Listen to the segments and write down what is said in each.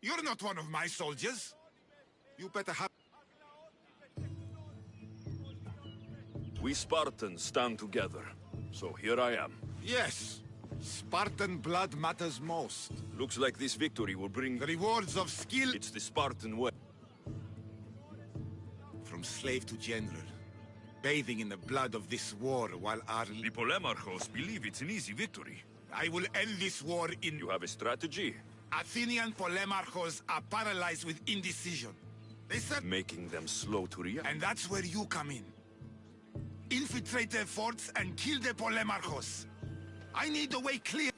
You're not one of my soldiers. You better have... We Spartans stand together, so here I am. Yes. Spartan blood matters most. Looks like this victory will bring The rewards of skill... It's the Spartan way. From slave to general. Bathing in the blood of this war while our... The Polemarchos believe it's an easy victory. I will end this war in... You have a strategy? Athenian Polemarchos are paralyzed with indecision. They said... Making them slow to react. And that's where you come in. Infiltrate their forts and kill the Polemarchos. I need the way clear.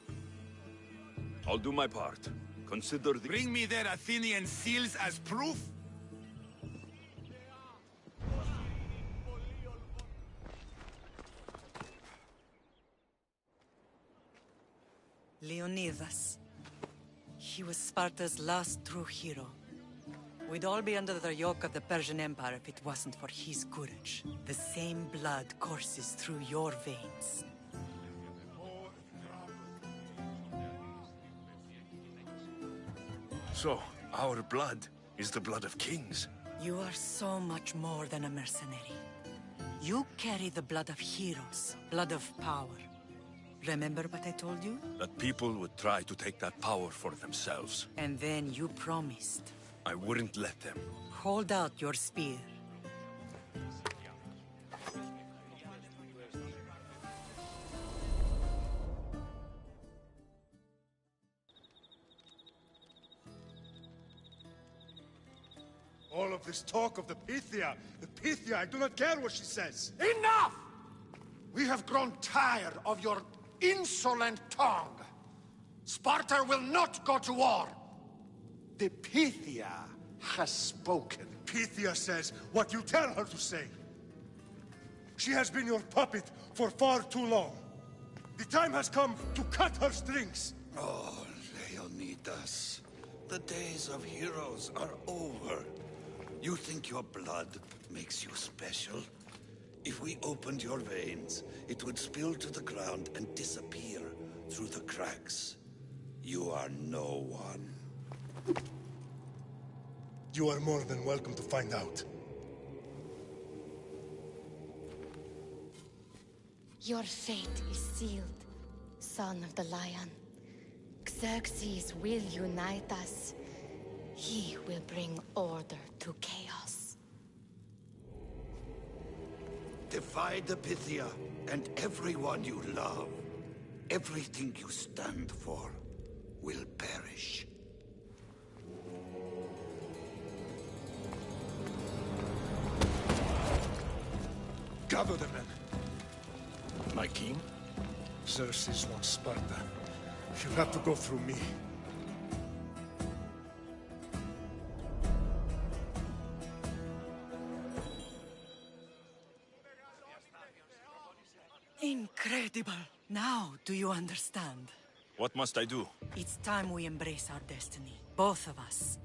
I'll do my part. Consider the... Bring me their Athenian seals as proof. Leonidas. He was Sparta's last true hero. We'd all be under the yoke of the Persian Empire if it wasn't for his courage. The same blood courses through your veins. So, our blood is the blood of kings. You are so much more than a mercenary. You carry the blood of heroes, blood of power. Remember what I told you? That people would try to take that power for themselves. And then you promised. I wouldn't let them. Hold out your spear. All of this talk of the Pythia, I do not care what she says. Enough! We have grown tired of your insolent tongue. Sparta will not go to war. The Pythia has spoken. Pythia says what you tell her to say. She has been your puppet for far too long. The time has come to cut her strings. Oh, Leonidas. The days of heroes are over. You think your blood makes you special? If we opened your veins, it would spill to the ground and disappear through the cracks. You are no one. You are more than welcome to find out. Your fate is sealed, son of the lion. Xerxes will unite us. He will bring order to chaos. Defy the Pythia and everyone you love. Everything you stand for will perish. Gather the men. My king? Xerxes wants Sparta. She'll have to go through me. Incredible! Now, do you understand? What must I do? It's time we embrace our destiny. Both of us.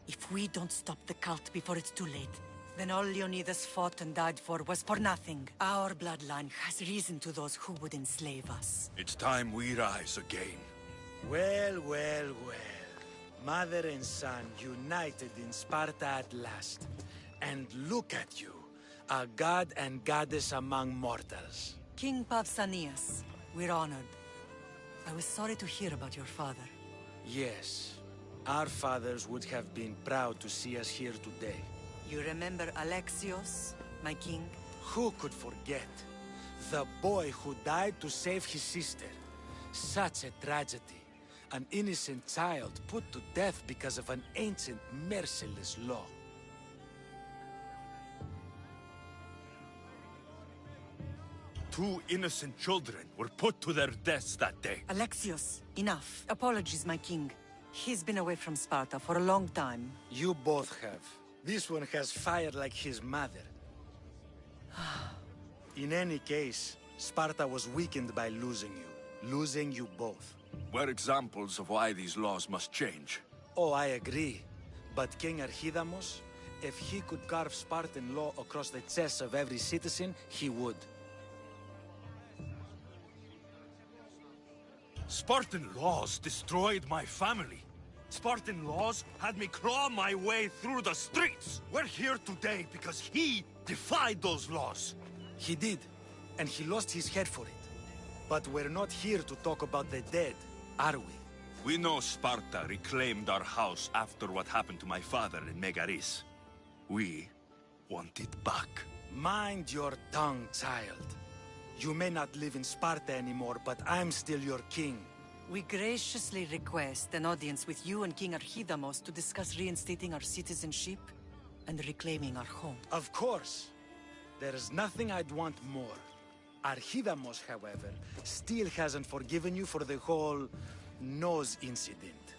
If we don't stop the cult before it's too late, then all Leonidas fought and died for was for nothing. Our bloodline has risen to those who would enslave us. It's time we rise again. Well, well, well. Mother and son united in Sparta at last. And look at you, a god and goddess among mortals. King Pausanias, we're honored. I was sorry to hear about your father. Yes, our fathers would have been proud to see us here today. You remember Alexios, my king? Who could forget? The boy who died to save his sister. Such a tragedy. An innocent child put to death because of an ancient, merciless law. Two innocent children were put to their deaths that day. Alexios, enough. Apologies, my king. He's been away from Sparta for a long time. You both have. This one has fire like his mother. In any case, Sparta was weakened by losing you. Losing you both. We're examples of why these laws must change. Oh, I agree. But King Archidamos, if he could carve Spartan law across the chests of every citizen, he would. Spartan laws destroyed my family. Spartan laws had me claw my way through the streets. We're here today because he defied those laws. He did, and he lost his head for it. But we're not here to talk about the dead, are we? We know Sparta reclaimed our house after what happened to my father in Megaris. We want it back. Mind your tongue, child. You may not live in Sparta anymore, but I'm still your king. We graciously request an audience with you and King Archidamos to discuss reinstating our citizenship and reclaiming our home. Of course. There's nothing I'd want more. Archidamos, however, still hasn't forgiven you for the whole nose incident.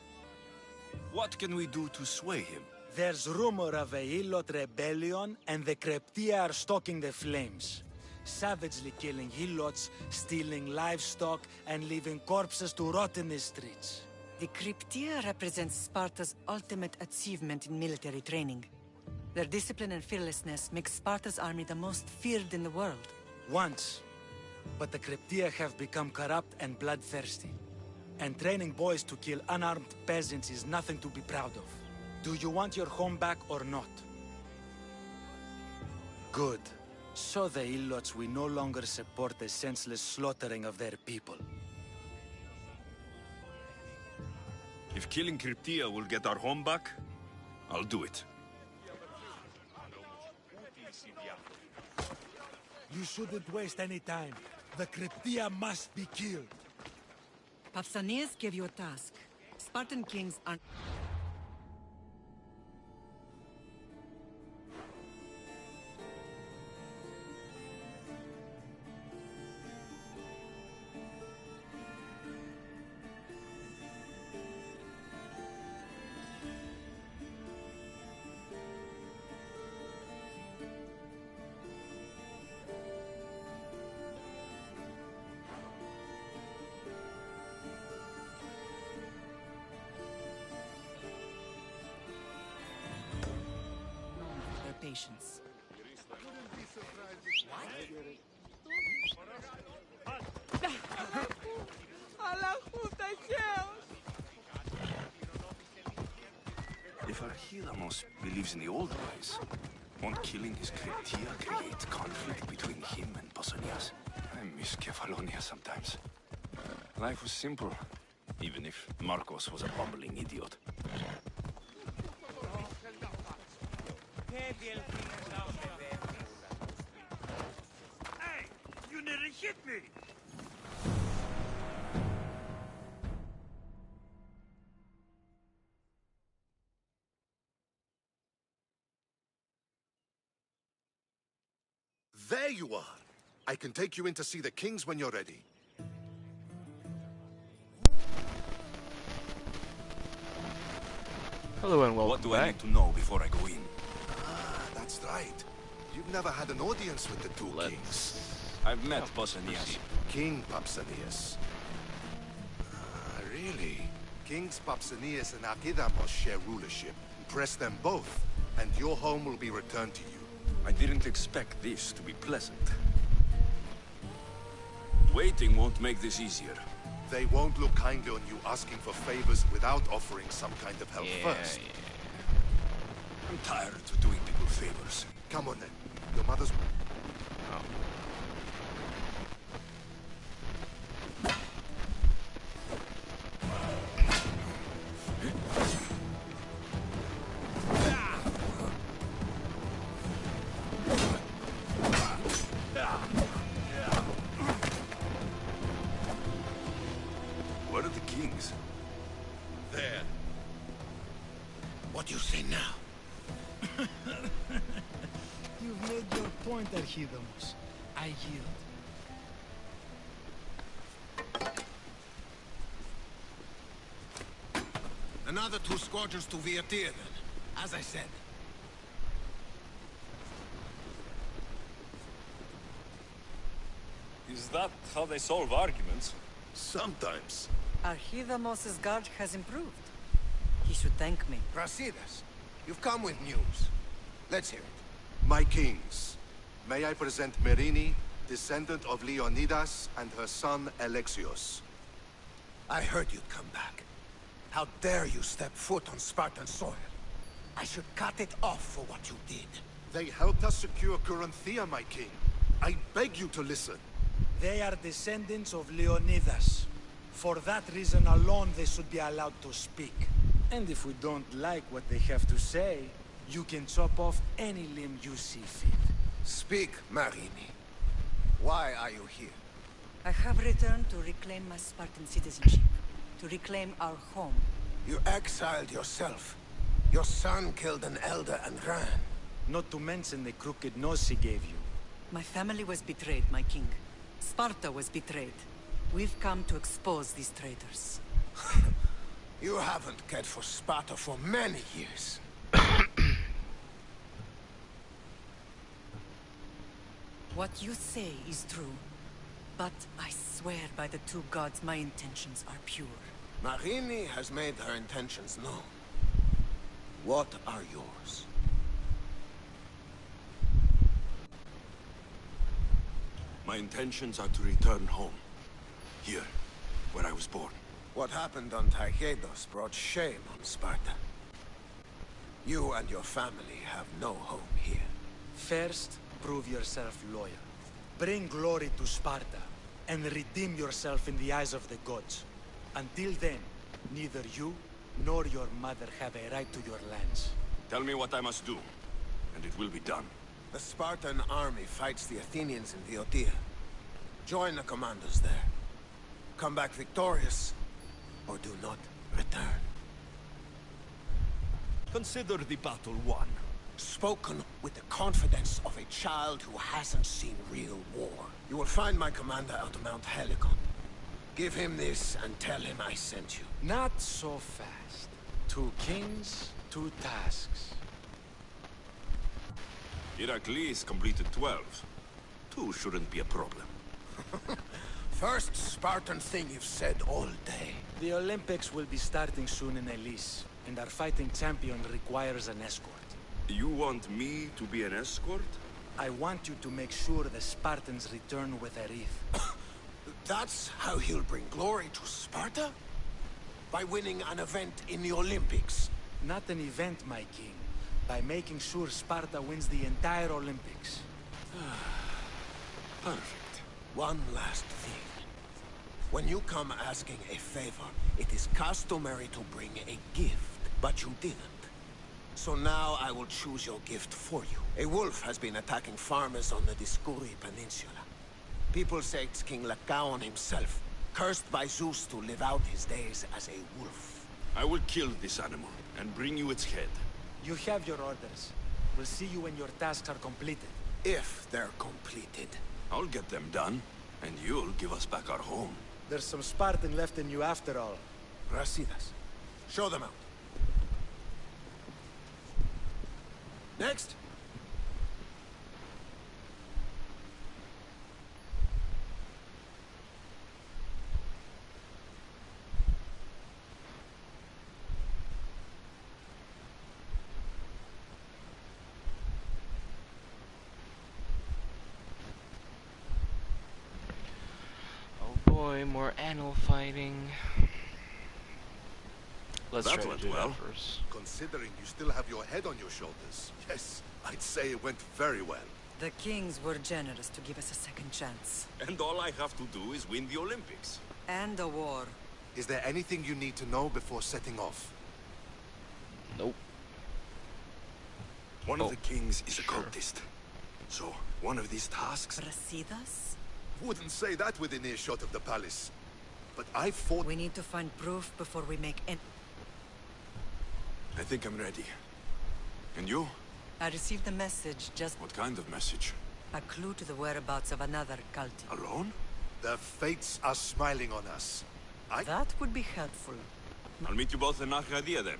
What can we do to sway him? There's rumor of a Hilot rebellion, and the Kreptia are stoking the flames. Savagely killing Hilots, stealing livestock, and leaving corpses to rot in the streets. The Cryptia represents Sparta's ultimate achievement in military training. Their discipline and fearlessness make Sparta's army the most feared in the world. Once. But the Cryptia have become corrupt and bloodthirsty. And training boys to kill unarmed peasants is nothing to be proud of. Do you want your home back or not? Good. So the Ilots will no longer support the senseless slaughtering of their people. If killing Cryptia will get our home back, I'll do it. You shouldn't waste any time. The Cryptia must be killed. Pausanias gave you a task. Spartan kings aren't... patience. If Archidamos believes in the old ways, won't killing his Cryptia create conflict between him and Pausanias? I miss Kefalonia sometimes. Life was simple, even if Marcos was a bumbling idiot. Hey! You nearly hit me! There you are! I can take you in to see the kings when you're ready. Hello and welcome What do I back. need to know before I go in? Ah, that's right. You've never had an audience with the two kings. I've met Pausanias. King Pausanias. Ah, really? Kings Pausanias and Archidamos share rulership. Press them both, and your home will be returned to you. I didn't expect this to be pleasant. Waiting won't make this easier. They won't look kindly on you asking for favors without offering some kind of help first. I'm tired of doing people favors. Come on then. Your mother's... Where are the kings? There. What do you say now? You've made your point, Archidamos. I yield. Another 2 squadrons to Viatir, then. As I said. Is that how they solve arguments? Sometimes. Archidamos' guard has improved. He should thank me. Brasidas, you've come with news. Let's hear it. My kings, may I present Merini, descendant of Leonidas, and her son Alexios. I heard you'd come back. How dare you step foot on Spartan soil? I should cut it off for what you did. They helped us secure Corinthia, my king. I beg you to listen. They are descendants of Leonidas. For that reason alone, they should be allowed to speak. And if we don't like what they have to say, you can chop off any limb you see fit. Speak, Marini. Why are you here? I have returned to reclaim my Spartan citizenship. To reclaim our home. You exiled yourself. Your son killed an elder and ran. Not to mention the crooked nose he gave you. My family was betrayed, my king. Sparta was betrayed. We've come to expose these traitors. You haven't cared for Sparta for many years. What you say is true. But I swear by the two gods my intentions are pure. Marini has made her intentions known. What are yours? My intentions are to return home. Here, where I was born. What happened on Taygetos brought shame on Sparta. You and your family have no home here. First, prove yourself loyal. Bring glory to Sparta, and redeem yourself in the eyes of the gods. Until then, neither you nor your mother have a right to your lands. Tell me what I must do, and it will be done. The Spartan army fights the Athenians in Boeotia. Join the commanders there. Come back victorious, or do not return. Consider the battle won. Spoken with the confidence of a child who hasn't seen real war. You will find my commander at Mount Helicon. Give him this and tell him I sent you. Not so fast. 2 kings, 2 tasks. Heracles completed 12. 2 shouldn't be a problem. First Spartan thing you've said all day. The Olympics will be starting soon in Elise, and our fighting champion requires an escort. You want me to be an escort? I want you to make sure the Spartans return with a wreath. That's how he'll bring glory to Sparta? By winning an event in the Olympics? Not an event, my king. By making sure Sparta wins the entire Olympics. Perfect. One last thing. When you come asking a favor, it is customary to bring a gift, but you didn't. So now I will choose your gift for you. A wolf has been attacking farmers on the Dioscuri Peninsula. People say it's King Lycaon himself, cursed by Zeus to live out his days as a wolf. I will kill this animal and bring you its head. You have your orders. We'll see you when your tasks are completed. If they're completed. I'll get them done, and you'll give us back our home. There's some Spartan left in you after all. Brasidas, show them out. Next. Oh boy, more animal fighting. Let's That try to went do well. that first. Considering you still have your head on your shoulders. Yes, I'd say it went very well. The kings were generous to give us a second chance. And all I have to do is win the Olympics. And a war. Is there anything you need to know before setting off? Nope. One of the kings is a sure. cultist. So, one of these tasks... Brasidas? Wouldn't say that within earshot of the palace. But I fought... We need to find proof before we make any... I think I'm ready. And you? I received a message just... What kind of message? A clue to the whereabouts of another cultist. Alone? The fates are smiling on us. That would be helpful. I'll meet you both in Arcadia then.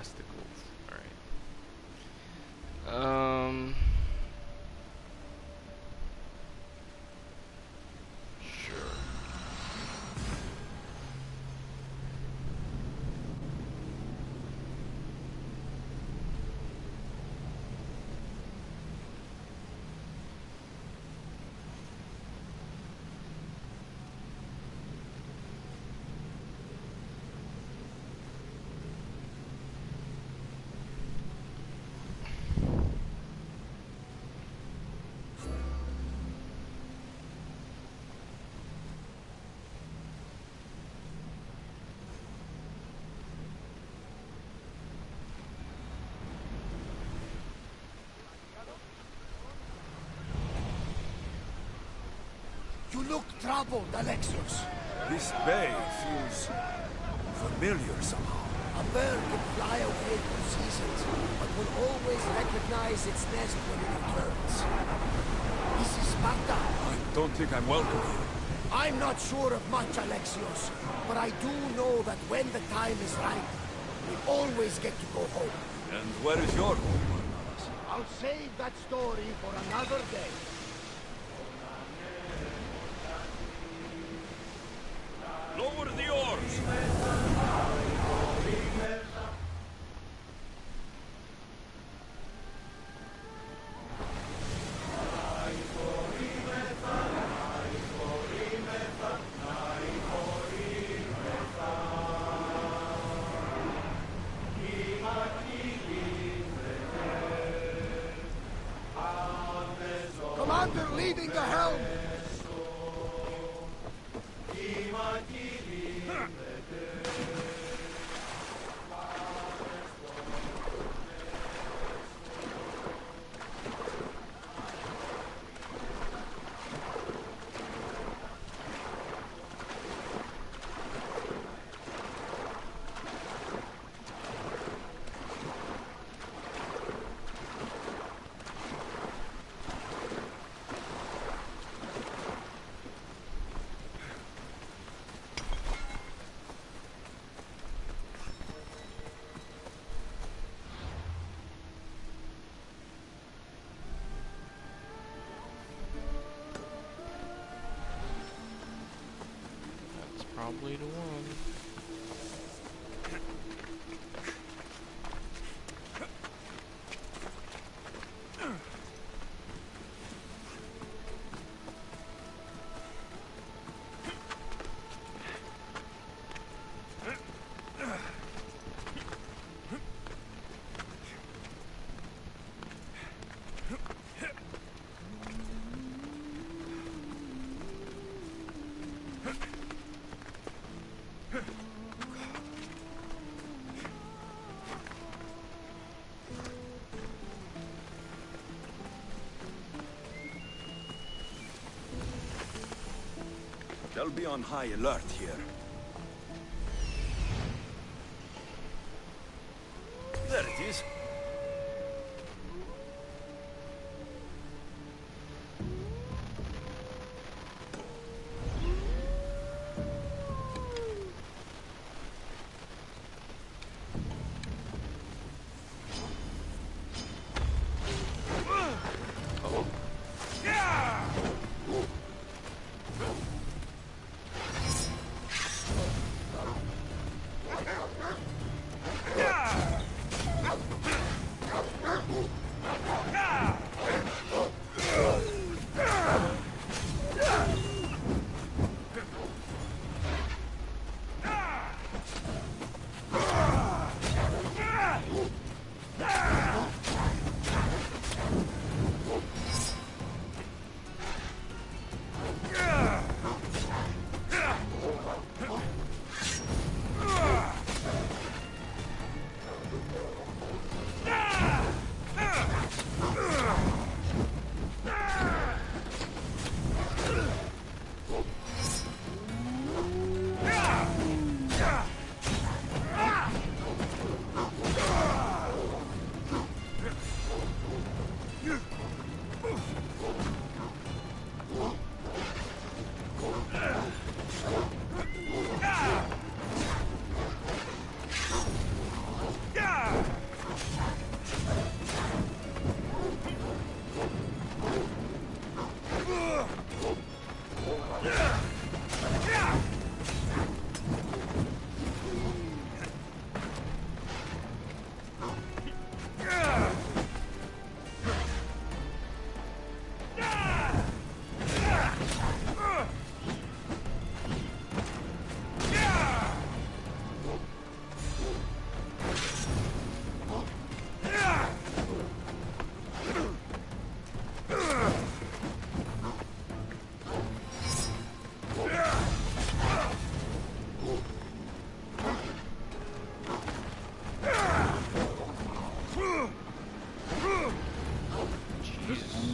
testicles. Alright. Sure. You look troubled, Alexios. This bay feels familiar somehow. A bird can fly away for seasons, but will always recognize its nest when it returns. This is Sparta. I don't think I'm welcome here. I'm not sure of much, Alexios, but I do know that when the time is right, we always get to go home. And where is your home, Barnabas? I'll save that story for another day. Lower the oars! Commander leading the helm! That's probably the one. They'll be on high alert here. There it is. Jesus.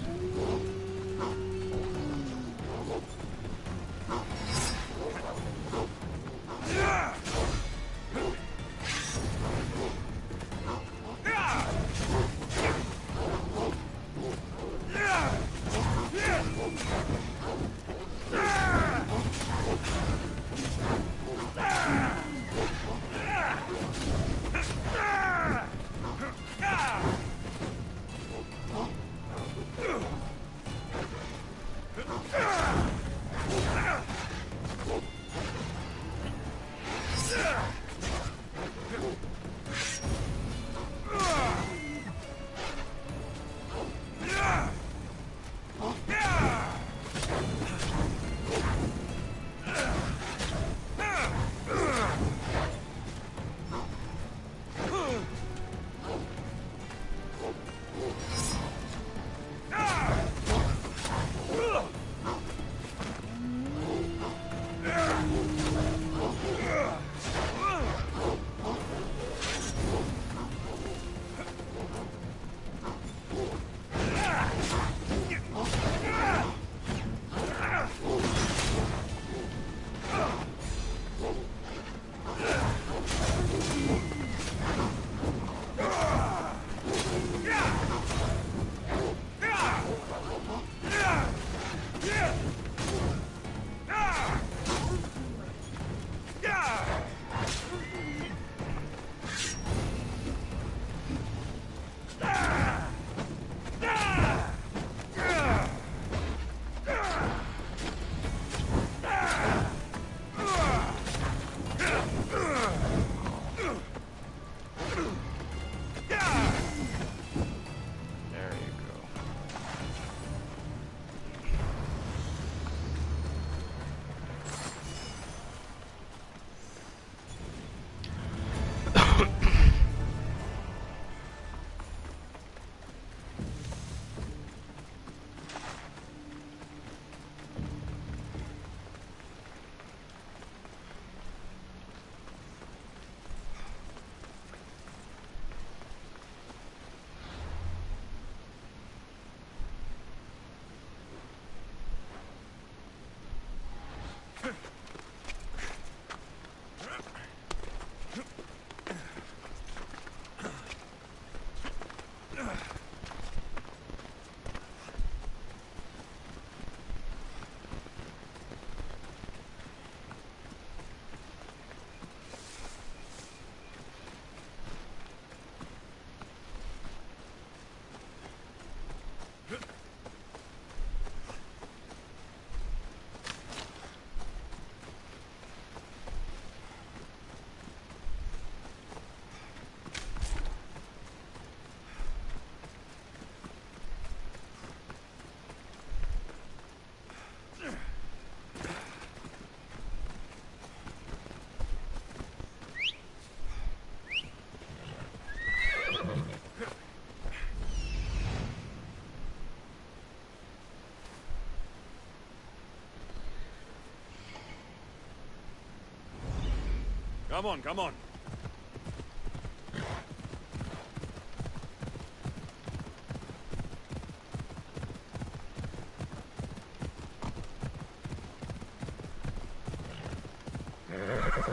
Come on, come on.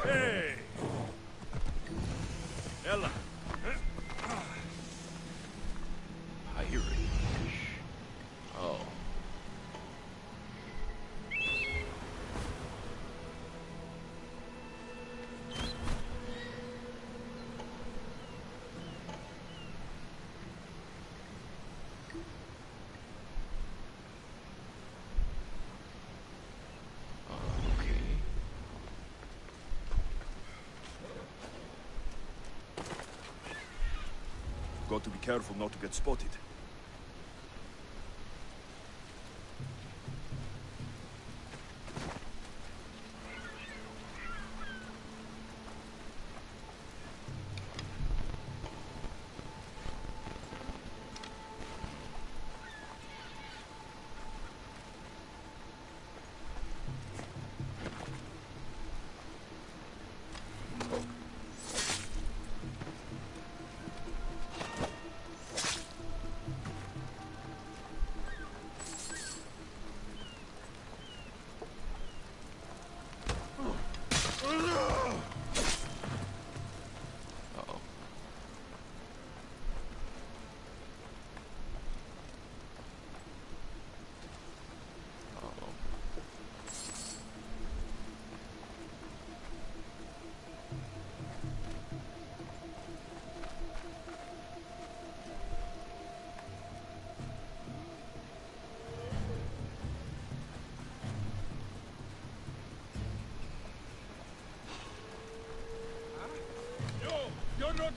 Hey! Ella. Irish. Oh. Got to be careful not to get spotted.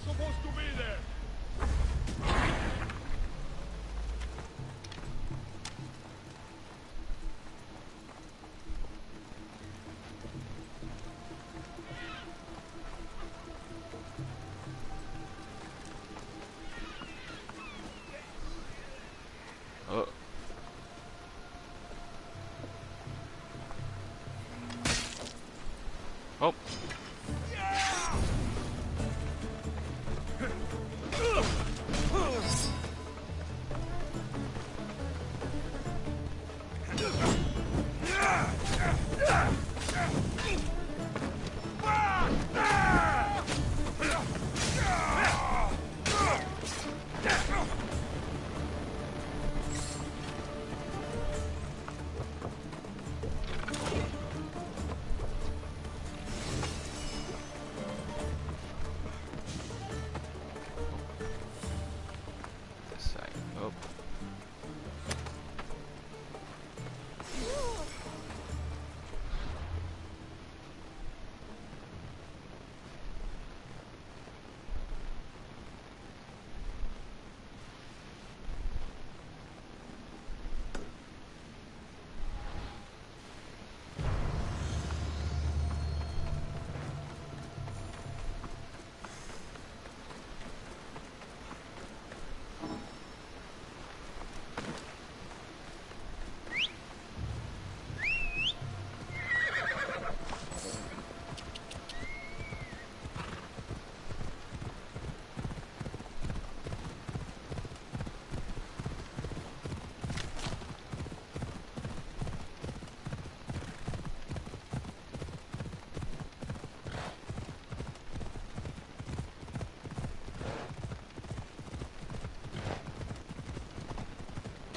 not supposed to be there! Oh. Oh. This side. Oh.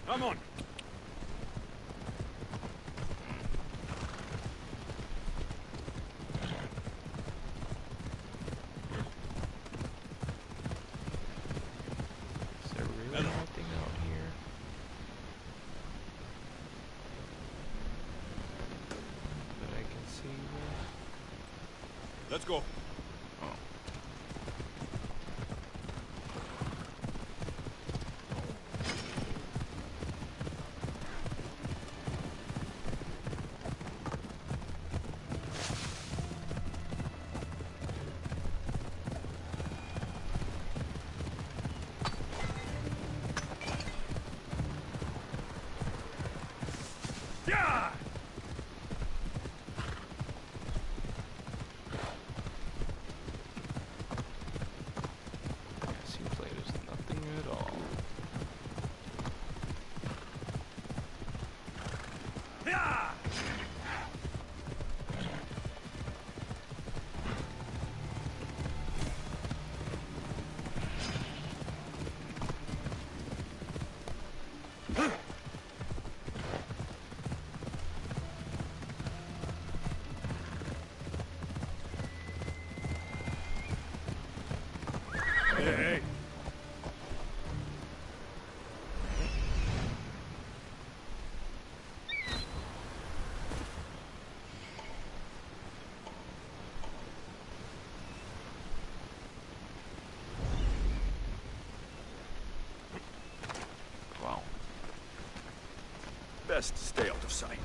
Come on! Is there really anything out here? That I can see with? Let's go! Oh. Yeah! Yeah, seems like there's nothing at all. Yeah! Hey! Wow. Best stay out of sight.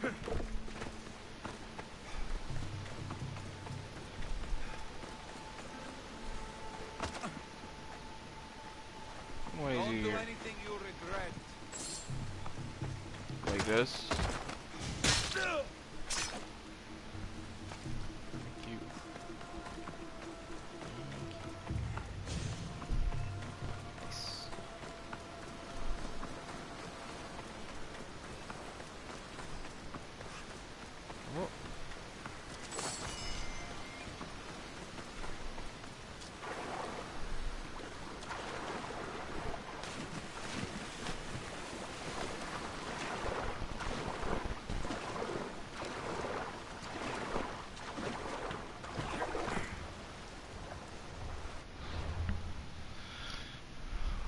Why is Don't he do here? anything you regret. Like this? Thank you. Nice. Oh.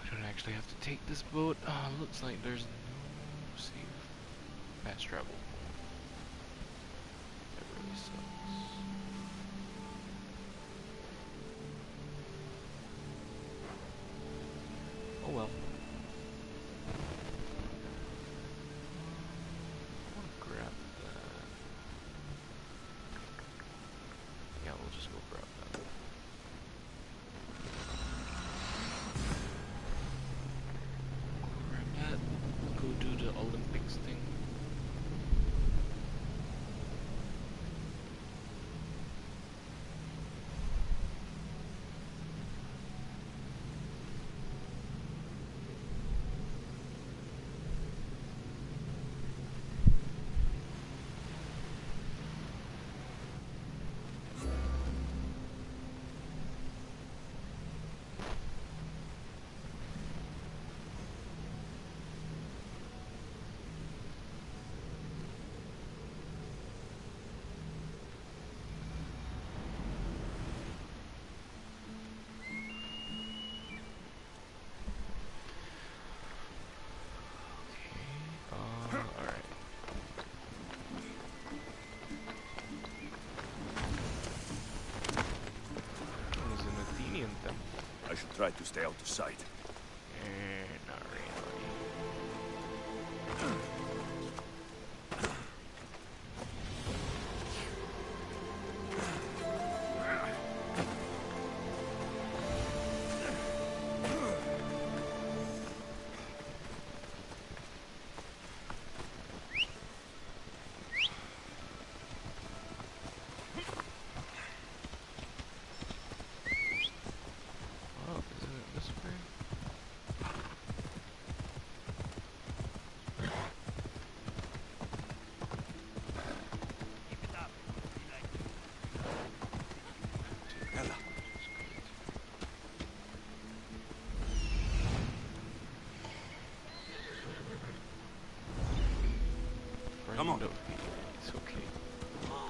We don't actually have to take this boat. Looks like there's no safe fast travel. That really sucks. Oh well. I want to grab that. Yeah, we'll just go grab that. Grab that. Go do the Olympics thing. Alright. There's an Athenian temple. I should try to stay out of sight. Not really. Oh, isn't it this way? Ella. Come on. Friend of me. It's okay. Oh.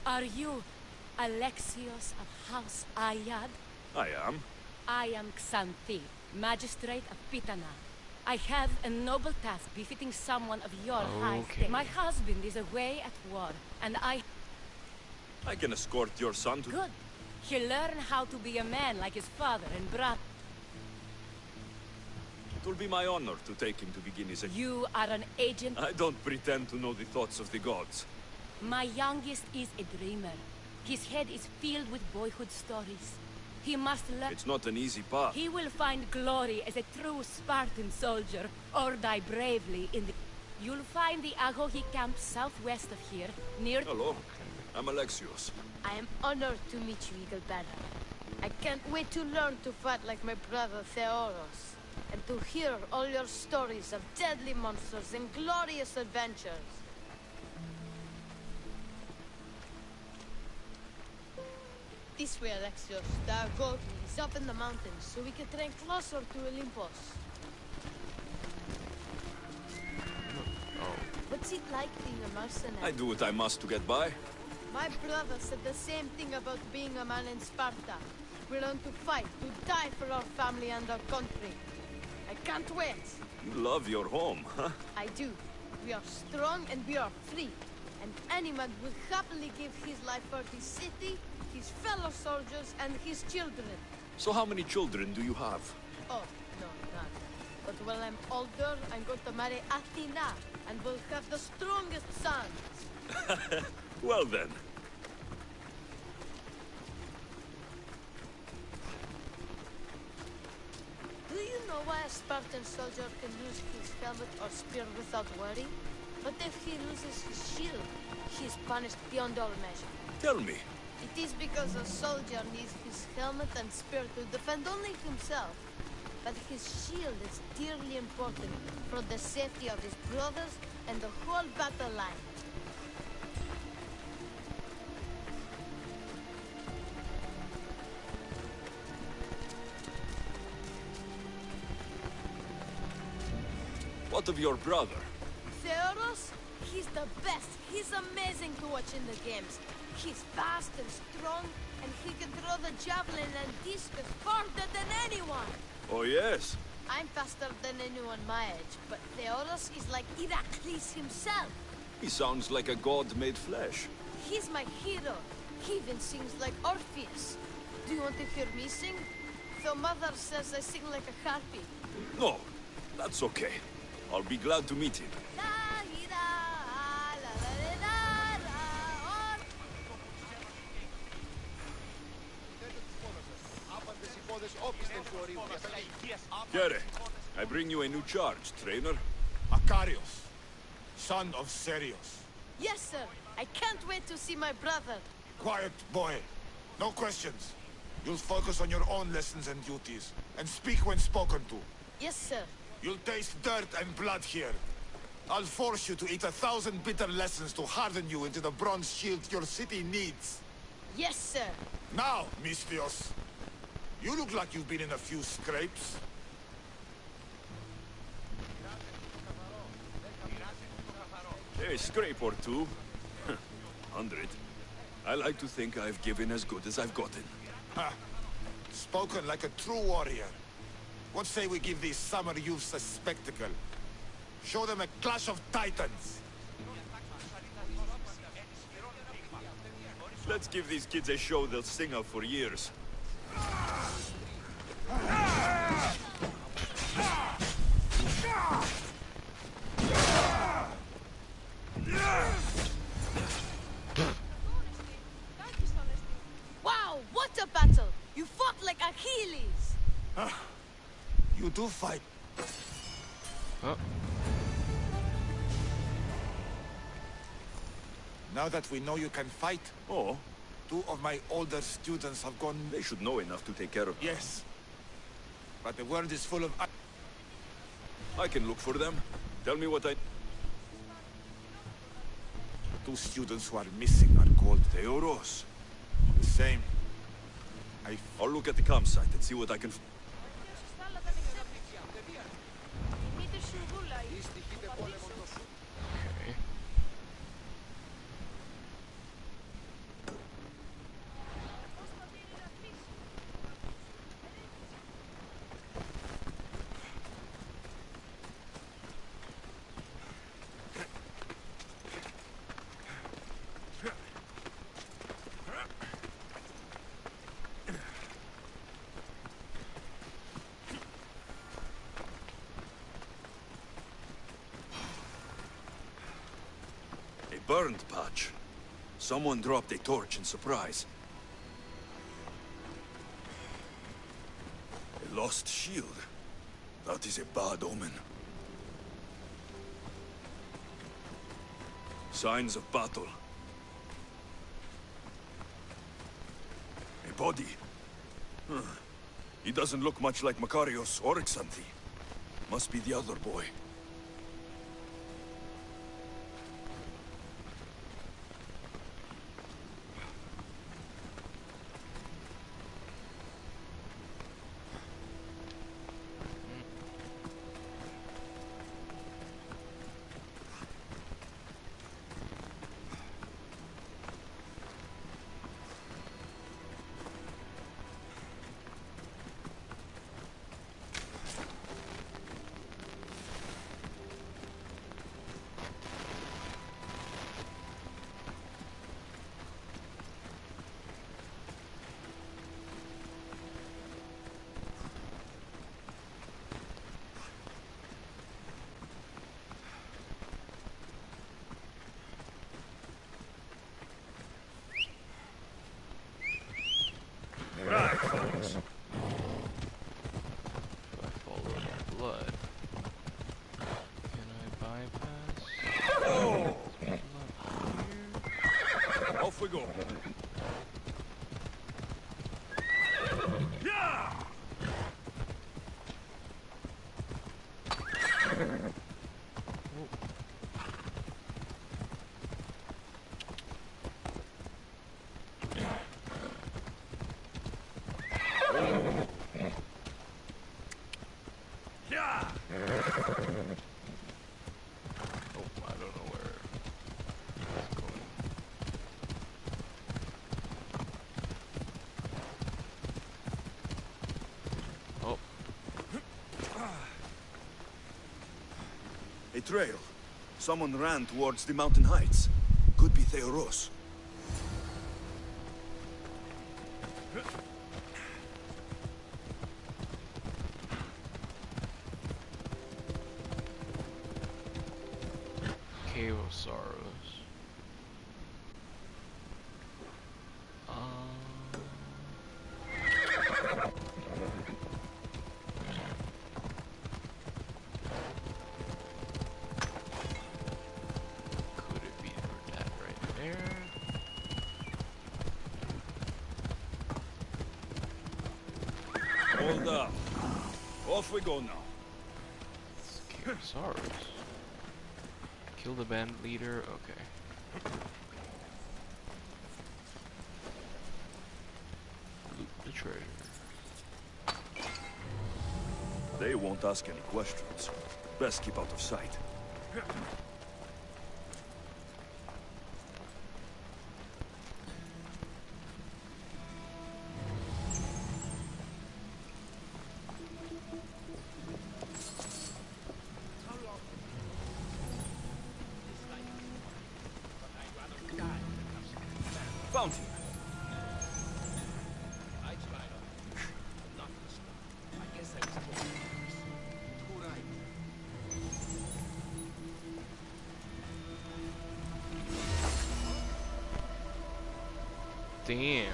Are you Alexios of House Ayad? I am. I am Xanthi, Magistrate of Pitana. I have a noble task befitting someone of your high Okay. state. My husband is away at war, and I can escort your son to... Good. He'll learn how to be a man like his father and brother. It will be my honor to take him to begin his... You are an agent? I don't pretend to know the thoughts of the gods. My youngest is a dreamer. His head is filled with boyhood stories. He must learn... It's not an easy path. He will find glory as a true Spartan soldier, or die bravely in the... You'll find the Agogi camp southwest of here, near... Hello. I'm Alexios. I am honored to meet you, Eagle Banner. I can't wait to learn to fight like my brother Theoros, and to hear all your stories of deadly monsters and glorious adventures. This way, Alexios. The Agogi is up in the mountains, so we can train closer to Olympus. What's it like being a mercenary? I do what I must to get by. My brother said the same thing about being a man in Sparta. We learn to fight, to die for our family and our country. I can't wait. You love your home, huh? I do. We are strong and we are free. And any man would happily give his life for his city, his fellow soldiers, and his children. So how many children do you have? Oh, no, none. But when I'm older, I'm going to marry Athena, and we'll have the strongest sons. Well then. Do you know why a Spartan soldier can lose his helmet or spear without worry? But if he loses his shield, he is punished beyond all measure. Tell me. It is because a soldier needs his helmet and spear to defend only himself. But his shield is dearly important for the safety of his brothers and the whole battle line. What of your brother? Theodos? He's the best. He's amazing to watch in the games. He's fast and strong, and he can throw the javelin and discus farther than anyone. Oh yes? I'm faster than anyone my age, but Theodos is like Heracles himself. He sounds like a god made flesh. He's my hero. He even sings like Orpheus. Do you want to hear me sing? Though mother says I sing like a harpy. No, that's okay. I'll be glad to meet him. Kere, I bring you a new charge, trainer. Akarios, son of Serios. Yes, sir. I can't wait to see my brother. Quiet, boy. No questions. You'll focus on your own lessons and duties, and speak when spoken to. Yes, sir. You'll taste dirt and blood here. I'll force you to eat 1,000 bitter lessons to harden you into the bronze shield your city needs. Yes, sir. Now, Misthios, you look like you've been in a few scrapes. A scrape or two. 100. I like to think I've given as good as I've gotten. Ha! Spoken like a true warrior. What say we give these summer youths a spectacle? Show them a clash of titans! Let's give these kids a show they'll sing of for years. Wow, what a battle! You fought like Achilles! You do fight. Oh. Now that we know you can fight, Oh? 2 of my older students have gone... They should know enough to take care of them. Yes. But the world is full of... I can look for them. Tell me what I... 2 students who are missing are called... Theodos. The same. I'll look at the campsite and see what I can... Okay. Burned patch. Someone dropped a torch in surprise. A lost shield. That is a bad omen. Signs of battle. A body. He doesn't look much like Makarios or Xanthi. Must be the other boy. bypass. Oh! Off we go. Yeah! Yeah! Oh, I don't know where it's going. Oh. A trail. Someone ran towards the mountain heights. Could be Theoros. Cave of Sorrows. Could it be that right there? Hold up. Off we go now. It's Cave of Sorrows. Kill the band leader. Okay. Loot the treasure. They won't ask any questions. Best keep out of sight. Fountain. Damn.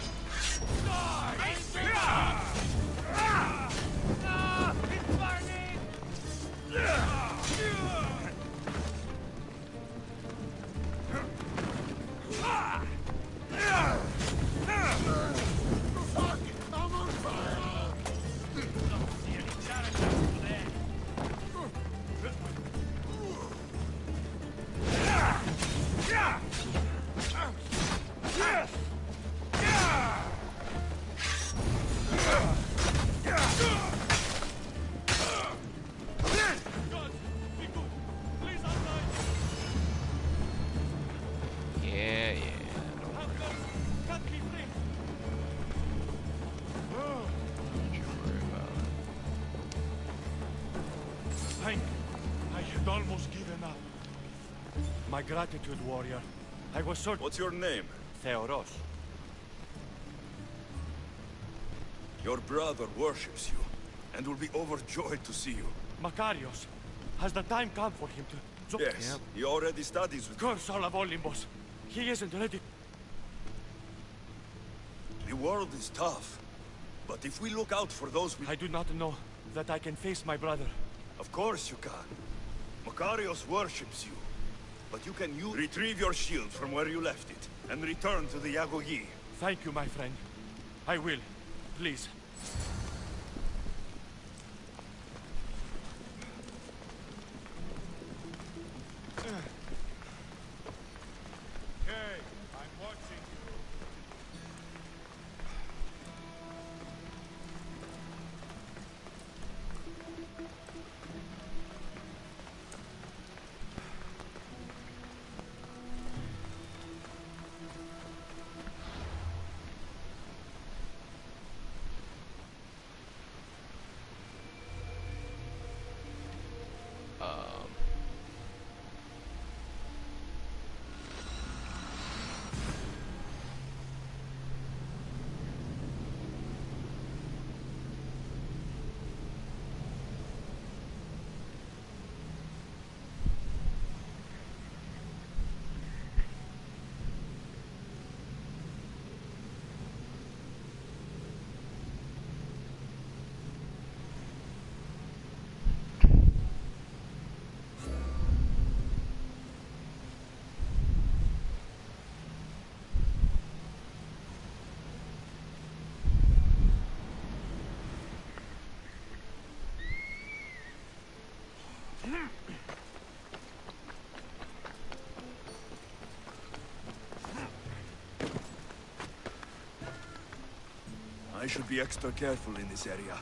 Yeah, yeah. Don't you worry about it. Hank, I had almost given up. My gratitude, warrior. I was certain. What's your name? Theoros. Your brother worships you, and will be overjoyed to see you. Makarios. Has the time come for him to... Yes, he already studies with... Curse all of Olympus. He isn't ready. The world is tough, but if we look out for those we... I do not know that I can face my brother. Of course you can. Makarios worships you, but you can retrieve your shield from where you left it, and return to the Yagogi. Thank you, my friend. I will. Please. Hey, I'm watching you. I should be extra careful in this area.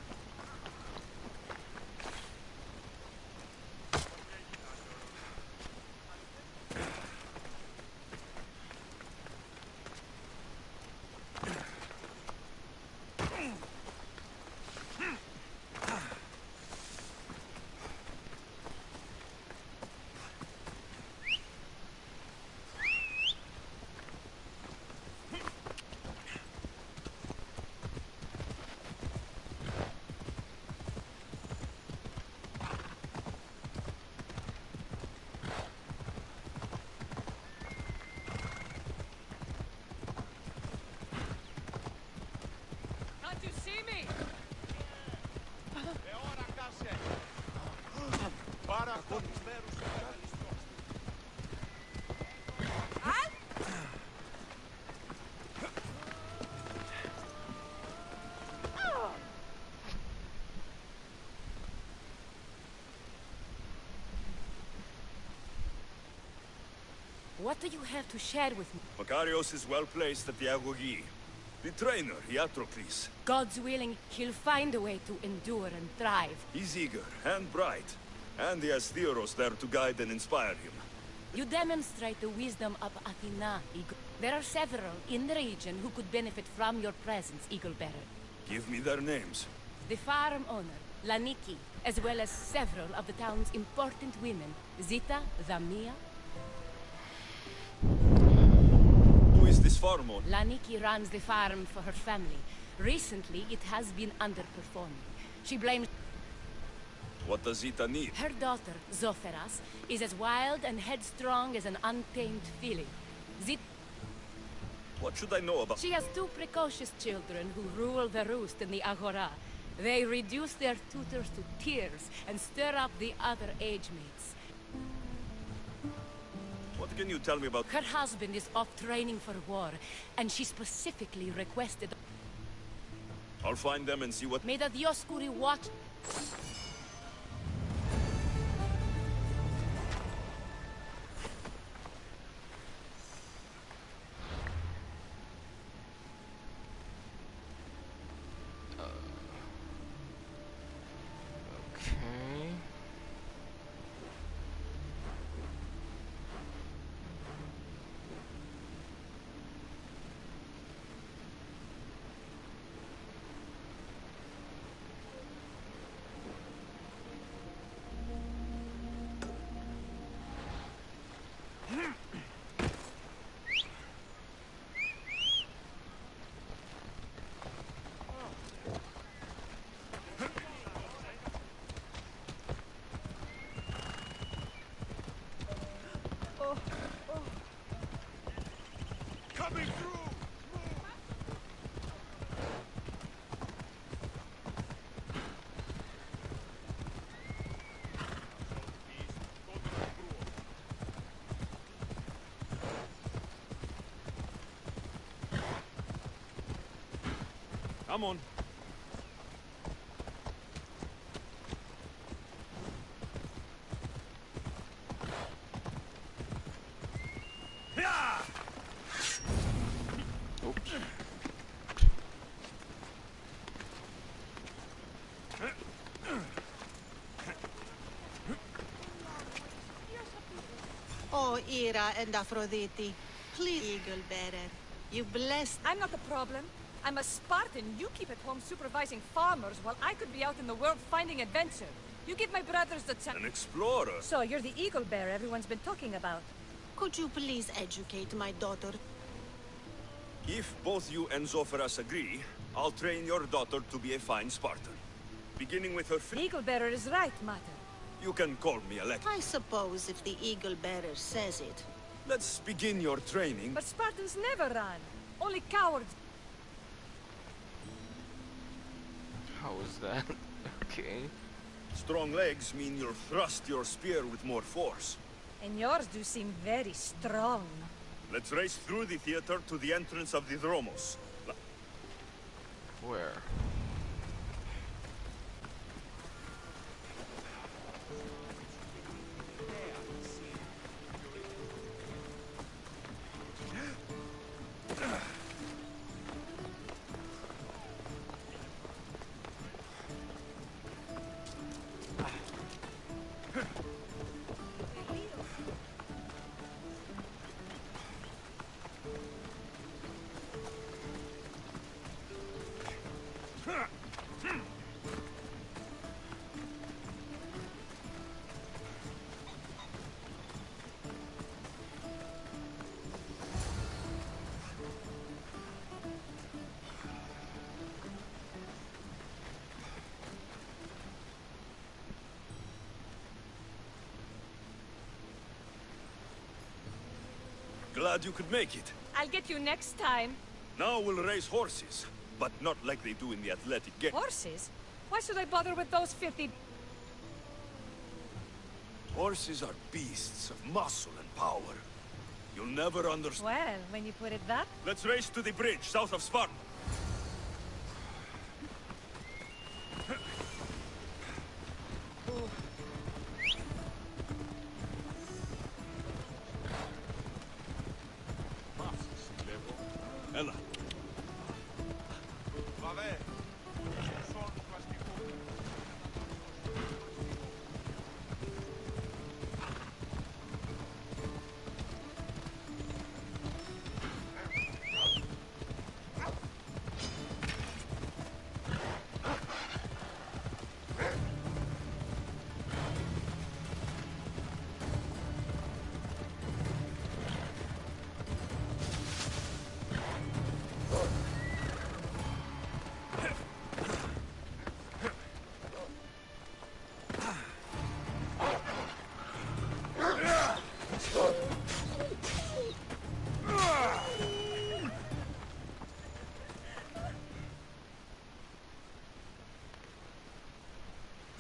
Can't you see me? What do you have to share with me? Makarios is well placed at the Agogi. The trainer, Iatrocles. God's willing, he'll find a way to endure and thrive. He's eager and bright. And he has Theros there to guide and inspire him. You demonstrate the wisdom of Athena, Eagle. There are several in the region who could benefit from your presence, Eagle Bearer. Give me their names. The farm owner, Laniki, as well as several of the town's important women, Zita, Zamia. Who is this farm owner? Laniki runs the farm for her family. Recently, it has been underperforming. She blames... What does Zita need? Her daughter, Zoferas, is as wild and headstrong as an untamed filly. What should I know about... She has two precocious children who rule the roost in the Agora. They reduce their tutors to tears and stir up the other age mates. What can you tell me about... Her husband is off training for war, and she specifically requested... I'll find them and see what... May the Dioscuri watch... Okay. Coming through! Come on. Oops. Oh, Ira and Aphrodite, please, Eagle Bearer. You blessed... I'm not the problem. I'm a Spartan. You keep at home supervising farmers while I could be out in the world finding adventure. You give my brothers the chance. An explorer? So you're the Eagle Bearer everyone's been talking about. Could you please educate my daughter? If both you and Zoferas agree, I'll train your daughter to be a fine Spartan. Beginning with her The Eagle Bearer is right, Mater. You can call me Alec. I suppose if the Eagle Bearer says it. Let's begin your training. But Spartans never run. Only cowards. How was that? Okay. Strong legs mean you'll thrust your spear with more force. And yours do seem very strong. Let's race through the theater to the entrance of the Dromos. Where? Glad you could make it. I'll get you next time. Now we'll race horses, but not like they do in the athletic game. Horses? Why should I bother with those filthy... Horses are beasts of muscle and power. You'll never understand. Well, when you put it that... Let's race to the bridge south of Sparta. Ella.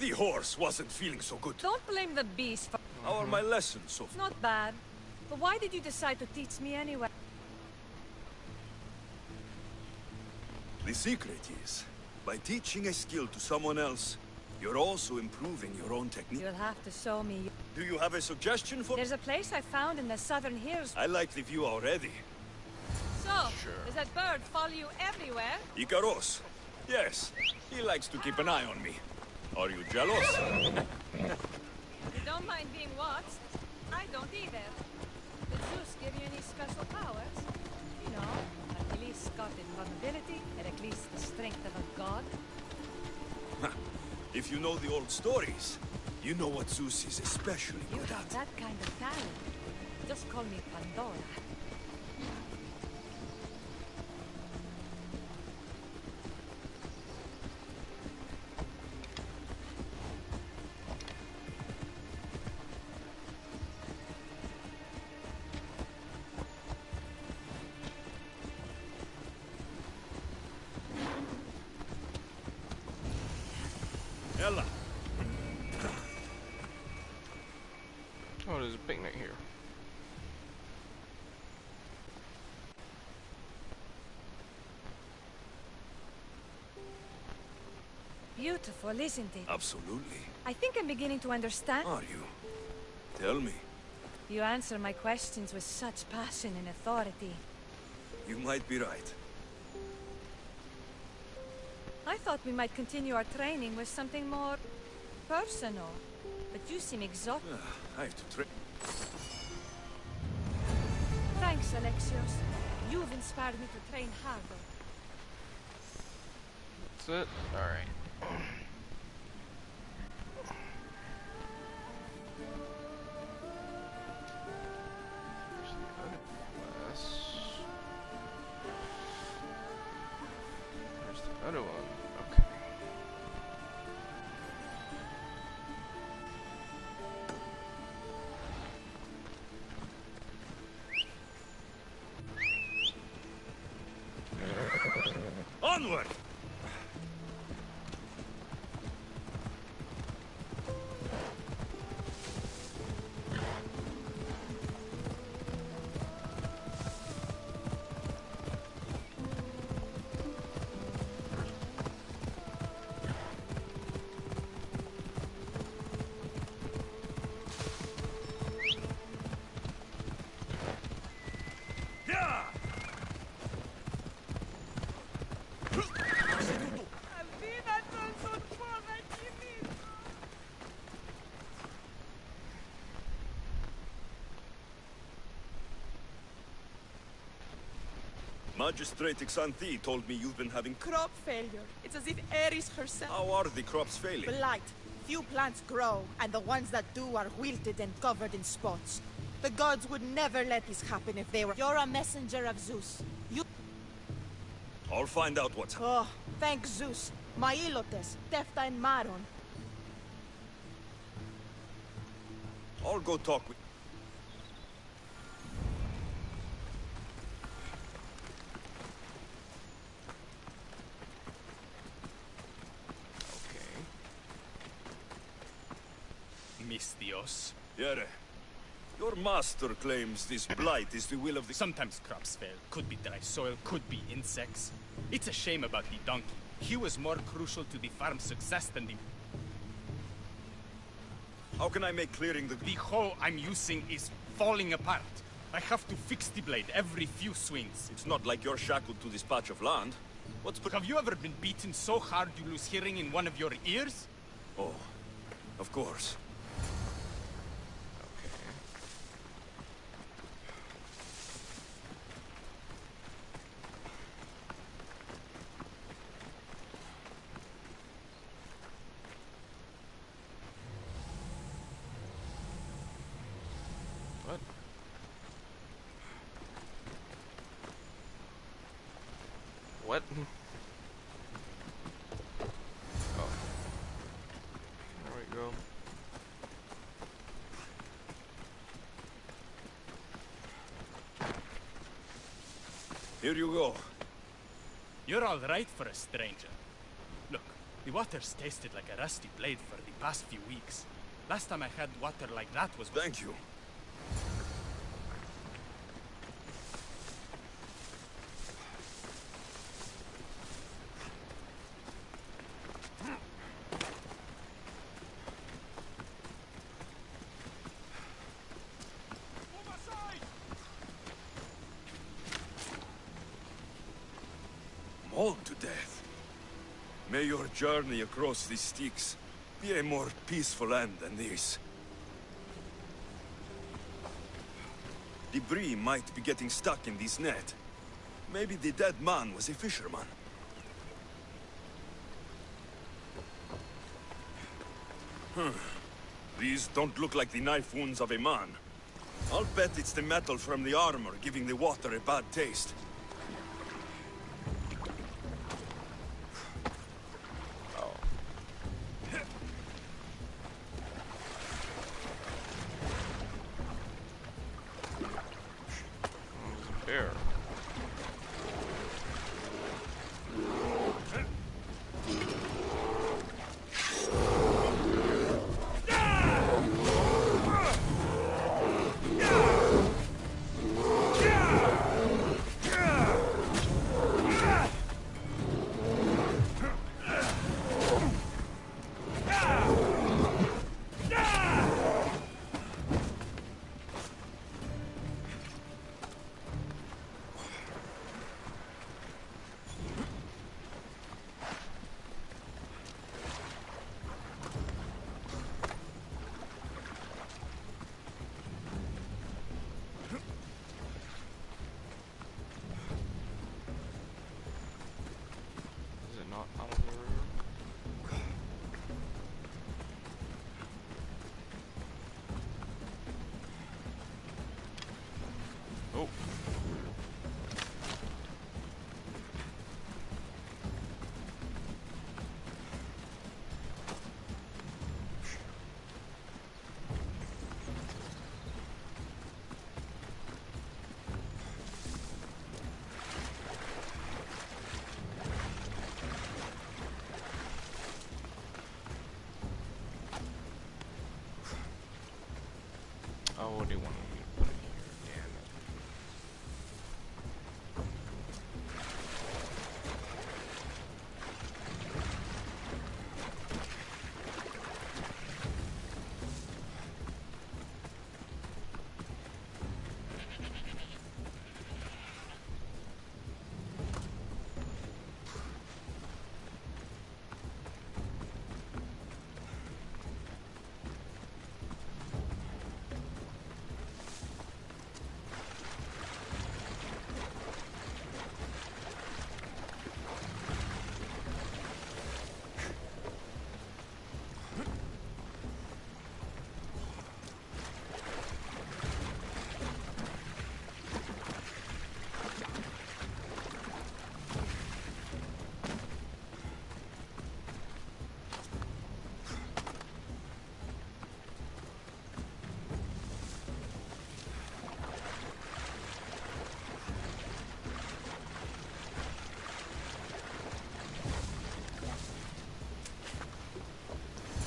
The horse wasn't feeling so good. Don't blame the beast for... How are my lessons so far? Not bad. But why did you decide to teach me anyway? The secret is, by teaching a skill to someone else, you're also improving your own technique. You'll have to show me. Do you have a suggestion for... There's a place I found in the southern hills. I like the view already. So, does that bird follow you everywhere? Icaros. Yes, he likes to keep an eye on me. Are you jealous? You don't mind being watched? I don't either. Did Zeus give you any special powers? You know, at least got invulnerability, and at least the strength of a god? If you know the old stories, you know what Zeus is especially You good have at. that kind of talent. Just call me Pandora. Ella. Oh, there's a picnic here. Beautiful, isn't it? Absolutely. I think I'm beginning to understand. Are you? Tell me. You answer my questions with such passion and authority. You might be right. I thought we might continue our training with something more personal. But you seem exhausted. I have to train. Thanks, Alexios. You've inspired me to train harder. That's it? Alright. There's the other one. Okay. Onward! Magistrate Xanthi told me you've been having... Crop failure. It's as if Ares herself... How are the crops failing? Blight. Few plants grow, and the ones that do are wilted and covered in spots. The gods would never let this happen if they were... You're a messenger of Zeus. You... I'll find out what's... Oh, thank Zeus. Mailotes, Tefta and Maron. I'll go talk with... Aristios. Yere, your master claims this blight is the will of the... Sometimes crops fail. Could be dry soil, could be insects. It's a shame about the donkey. He was more crucial to the farm's success than the... How can I make clearing the... The hoe I'm using is falling apart. I have to fix the blade every few swings. It's not like you're shackled to this patch of land. Have you ever been beaten so hard you lose hearing in one of your ears? Oh, of course. What? What? Oh. There we go. Here you go. You're all right for a stranger. Look, the water's tasted like a rusty blade for the past few weeks. Last time I had water like that was... Thank you. Mauled to death. May your journey across the Styx be a more peaceful end than this. Debris might be getting stuck in this net. Maybe the dead man was a fisherman. These don't look like the knife wounds of a man. I'll bet it's the metal from the armor giving the water a bad taste. There. Is it not out of the river? Oh. Oh, what do you want me to put it here? Damn it.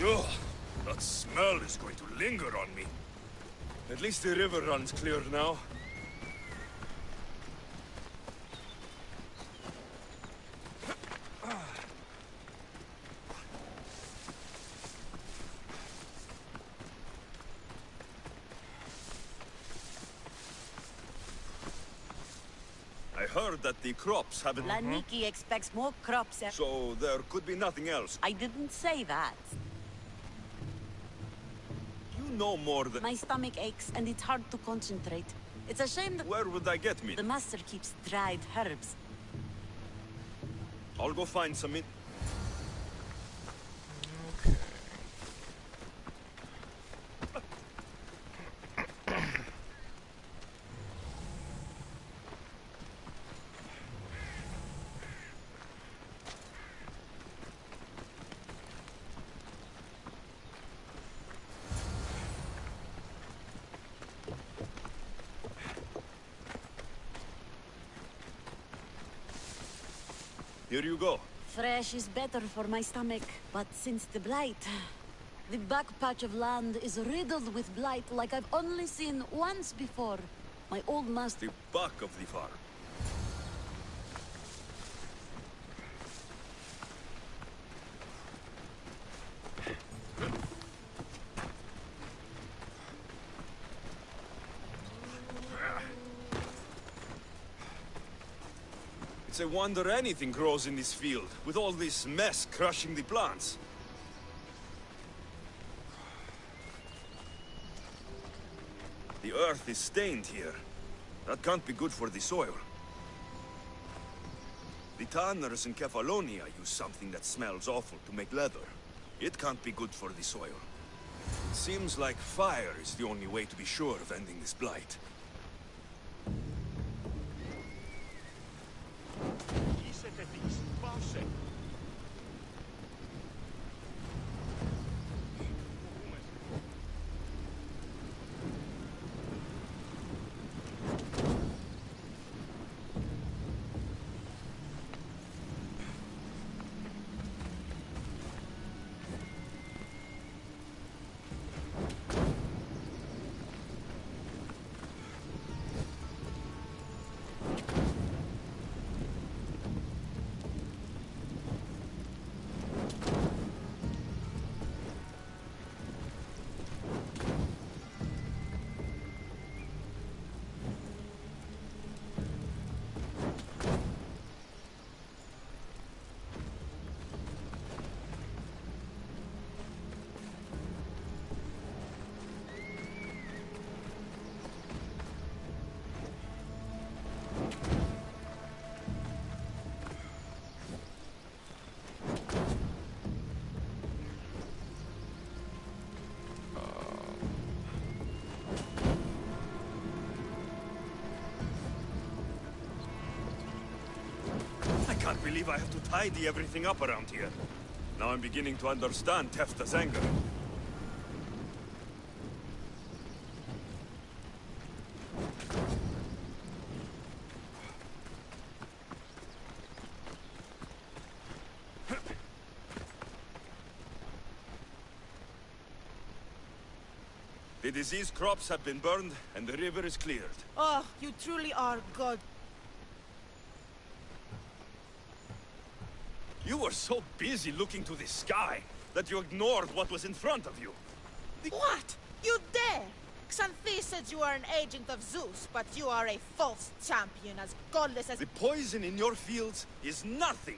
Ugh, that smell is going to linger on me. At least the river runs clear now. I heard that the crops haven't... Laniki expects more crops. So there could be nothing else. I didn't say that. You know more than... My stomach aches and it's hard to concentrate. It's a shame that... Where would I get meat? The master keeps dried herbs. I'll go find some meat. Here you go. Fresh is better for my stomach, but since the blight... The back patch of land is riddled with blight like I've only seen once before. My old master... The back of the farm. It's a wonder anything grows in this field, with all this mess crushing the plants. The earth is stained here. That can't be good for the soil. The tanners in Kefalonia use something that smells awful to make leather. It can't be good for the soil. It seems like fire is the only way to be sure of ending this blight. I can't believe I have to tidy everything up around here. Now I'm beginning to understand Tefta's anger. The diseased crops have been burned, and the river is cleared. Oh, you truly are God. You were so busy looking to the sky that you ignored what was in front of you. What? You dare? Xanthi says you are an agent of Zeus, but you are a false champion, as godless as... The poison in your fields is nothing.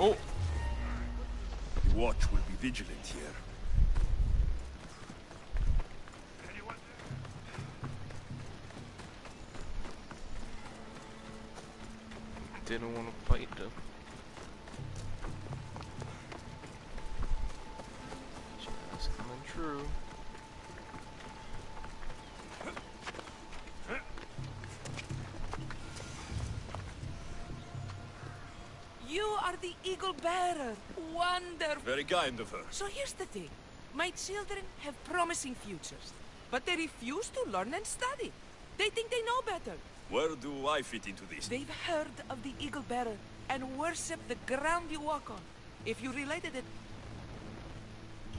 Oh! The watch will be vigilant here. Didn't want to fight though. Just coming true. You are the Eagle Bearer. Wonderful. Very kind of her. So here's the thing. My children have promising futures, but they refuse to learn and study. They think they know better. Where do I fit into this? They've heard of the Eagle Bearer and worship the ground you walk on. If you related it...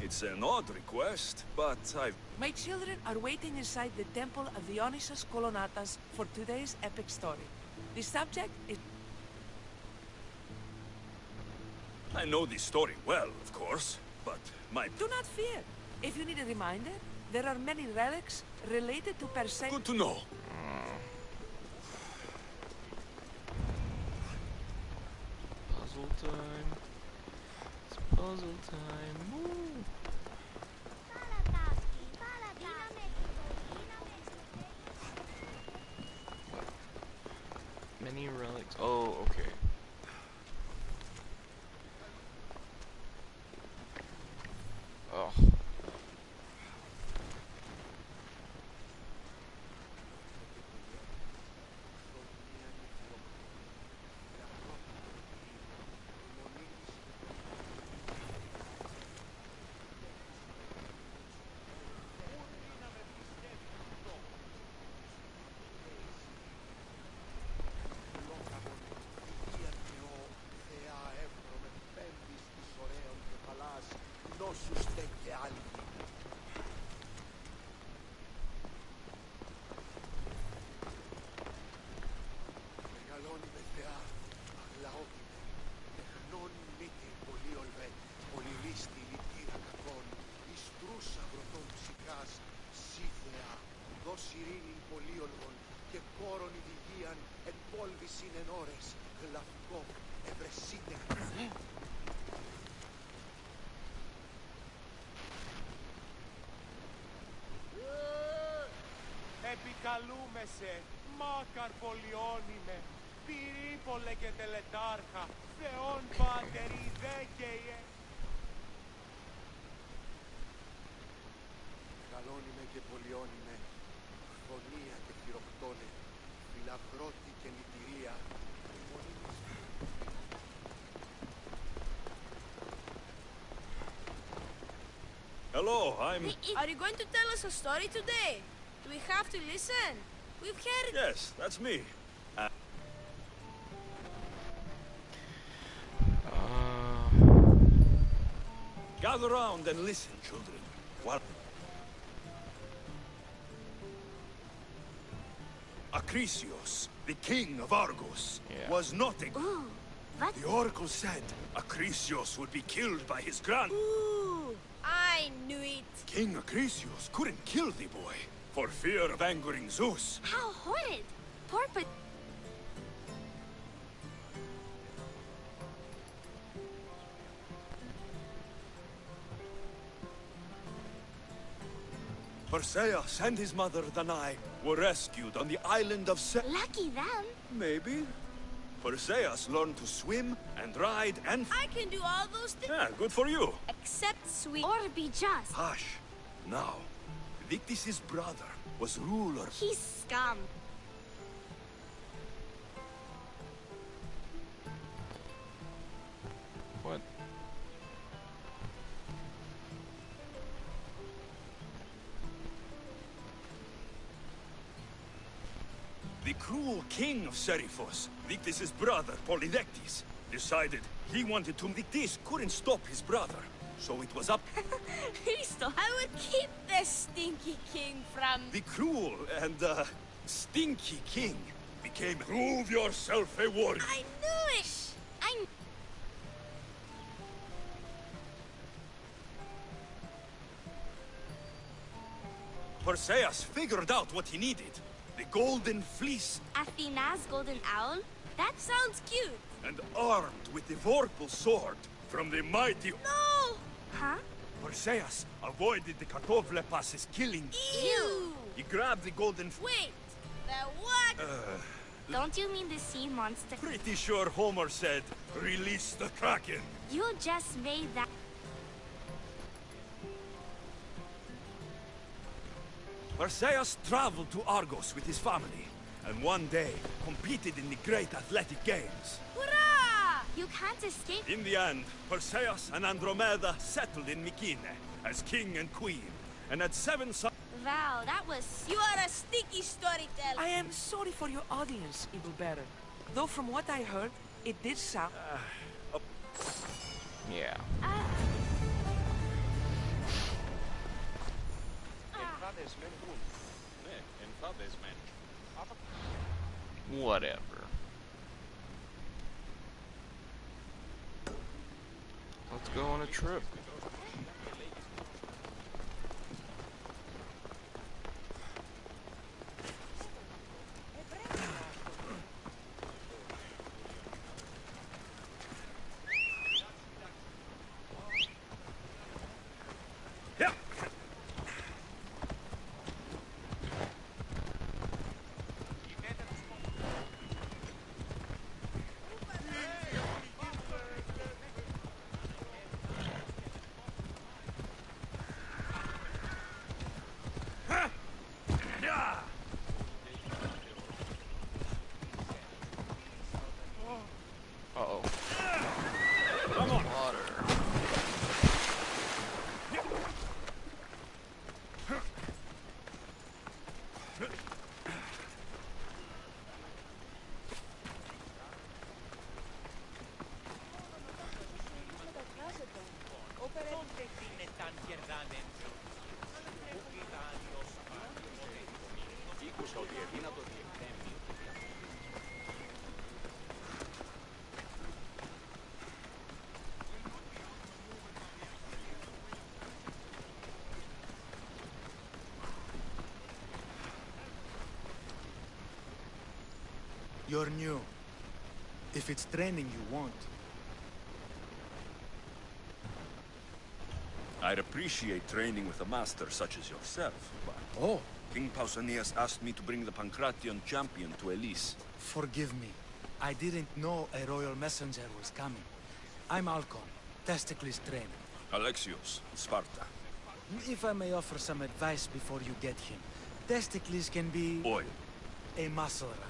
It's an odd request, but I've... My children are waiting inside the temple of Dionysus Kolonatas for today's epic story. The subject is... I know this story well, of course, but my... Do not fear. If you need a reminder, there are many relics related to Perseus. Good to know. Puzzle time. It's puzzle time. Woo. Many relics. Oh, okay. Oh. Επικαλούμε σε, μάκαρ πολιώνυμε, πυρήπολε και τελετάρχα, Θεόν πάτερη δέκαιε. Καλώνυμε και πολιώνυμε, φωνία και χειροκτώνε, φιλαγρώτη και λυτηρία, Hello, I'm... Are you going to tell us a story today? Do we have to listen? We've heard... Yes, that's me. Gather round and listen, children. While... Acrisios, the king of Argos, was not a... Ooh, what? The oracle said Acrisios would be killed by his grand... Ooh, I knew it. King Acrisios couldn't kill the boy for fear of angering Zeus. How horrid. Poor but... Perseus and his mother Danae were rescued on the island of Lucky them. Maybe. Perseus learned to swim and ride and... I can do all those things. Yeah, good for you. Except sweet. Or be just. Hush. Now, Victis' brother was ruler. He's scum. What? The cruel king of Seriphos, Victis' brother, Polydectes, decided he wanted to... Victis couldn't stop his brother, so it was up... I would keep the stinky king from... The cruel and, stinky king became... Prove yourself a warrior! I knew it! Perseus figured out what he needed. The golden fleece. Athena's golden owl? That sounds cute. and armed with the Vorpal sword from the mighty... No! Huh? Perseus avoided the Kartovle Pass's killing. Ew! He grabbed the golden... Wait! The what? Don't you mean the sea monster? Pretty sure Homer said, release the Kraken. You just made that... Perseus traveled to Argos with his family, and one day competed in the great athletic games. Hurrah! You can't escape. In the end, Perseus and Andromeda settled in Mykene as king and queen, and had 7 sons. Val, that was... You are a sneaky storyteller. I am sorry for your audience, Evil Baron. Though from what I heard, it did sound... Yeah. Whatever. Let's go on a trip. Uh-oh. Come on. Water. You're new. If it's training you want. I'd appreciate training with a master such as yourself, but... Oh. King Pausanias asked me to bring the Pancration champion to Elise. Forgive me. I didn't know a royal messenger was coming. I'm Alcon, Testicles trainer. Alexios, Sparta. If I may offer some advice before you get him, Testicles can be... Oil. A muscle round.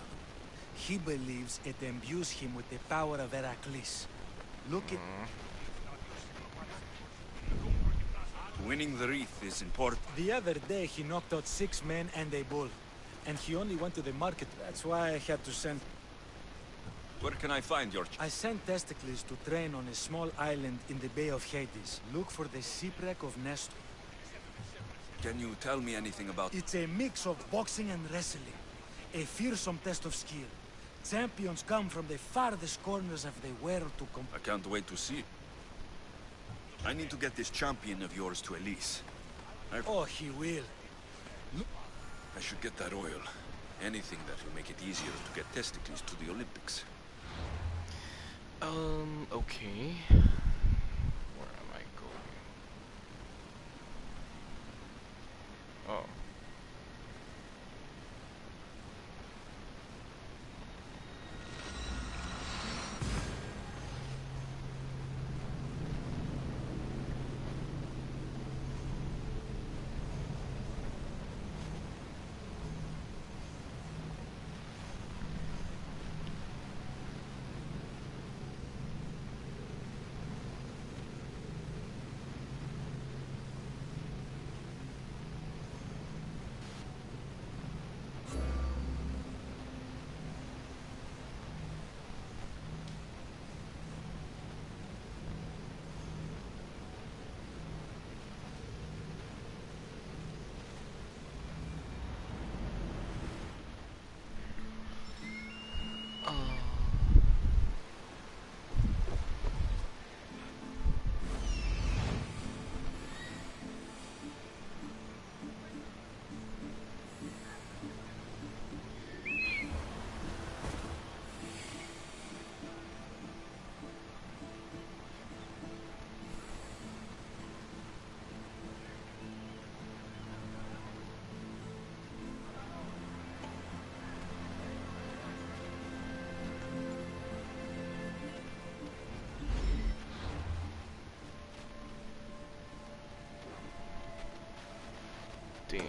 He believes it imbues him with the power of Heracles. Look at... Winning the wreath is important. The other day he knocked out 6 men and a bull. And he only went to the market. That's why I had to send... Where can I find your... I sent Testicles to train on a small island in the Bay of Hades. Look for the shipwreck of Nestor. Can you tell me anything about... It's a mix of boxing and wrestling. A fearsome test of skill. Champions come from the farthest corners of the world to compete. I can't wait to see. I need to get this champion of yours to Elise. Oh, he will. I should get that oil. Anything that will make it easier to get Testicles to the Olympics. Okay. Where am I going? Oh. Damn.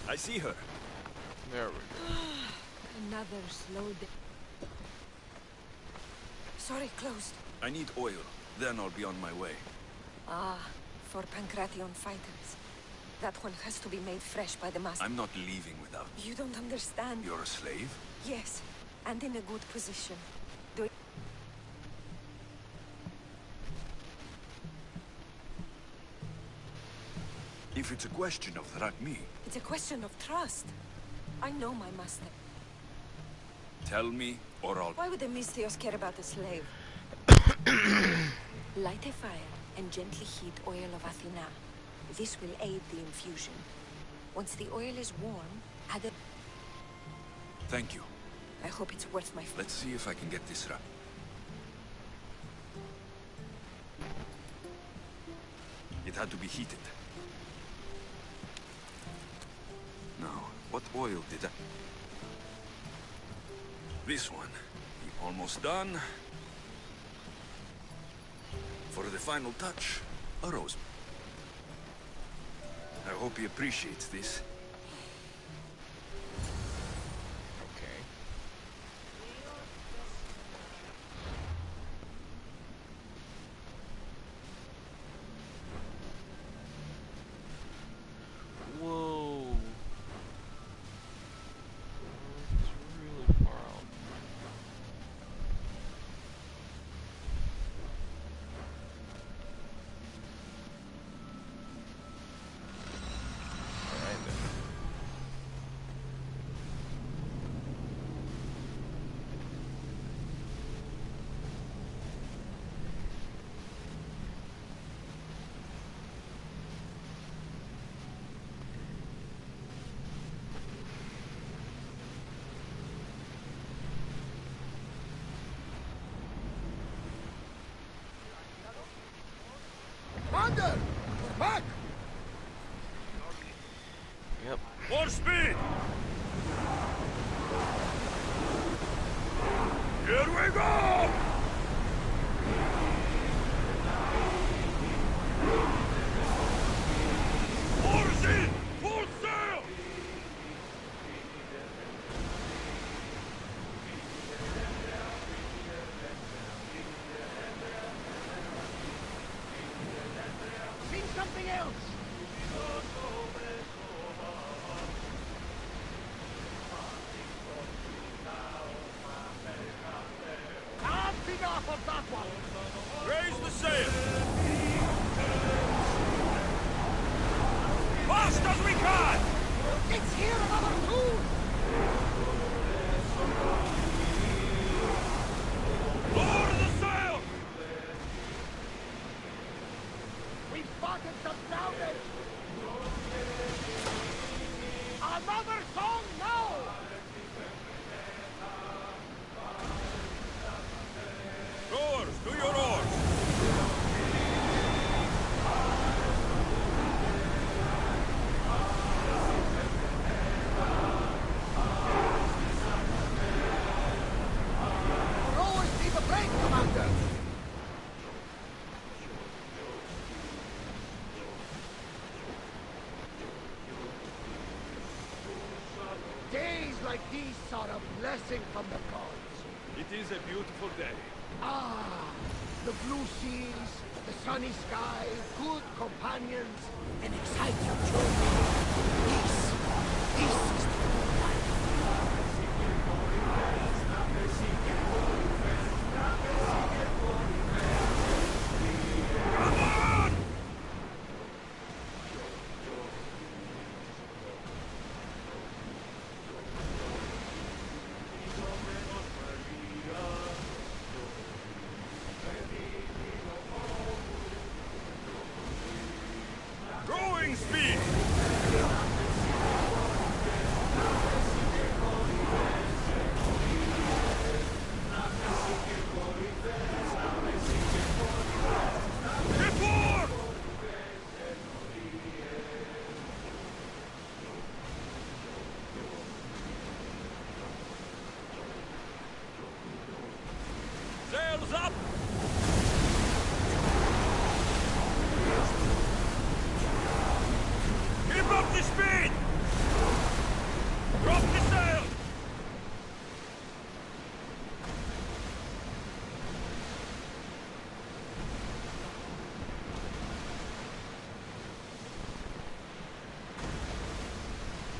I see her. There we go. Another slow day. Sorry, closed. I need oil. Then I'll be on my way. Ah, for Pancration fighters. That one has to be made fresh by the master. I'm not leaving without... You don't understand. You're a slave? Yes, and in a good position. If it's a question of Ragmi, It's a question of trust. I know my master. tell me or I'll... Why would the Mystios care about a slave? Light a fire and gently heat oil of Athena. This will aid the infusion. Once the oil is warm, add a... Thank you. I hope it's worth my... Let's see if I can get this right. It had to be heated. Now, what oil did I... This one. Almost done. For the final touch, a rose. I hope he appreciates this. Okay. Whoa. It's really far out. Alright then. Commander! Back! Yep. More speed! Here we go! Oars in! Full sail! See something else! That's enough of that one! Raise the sail! Fast as we can! It's here another two! Lower the sail! We've spotted some downers! Another song now! Rowers, do your oars! are a blessing from the gods. It is a beautiful day. Ah, the blue seas, the sunny sky, good companions, and exciting children. Peace. Peace is the good life. Growing speed! Before! Sails up! Keep up the speed! Drop the sail!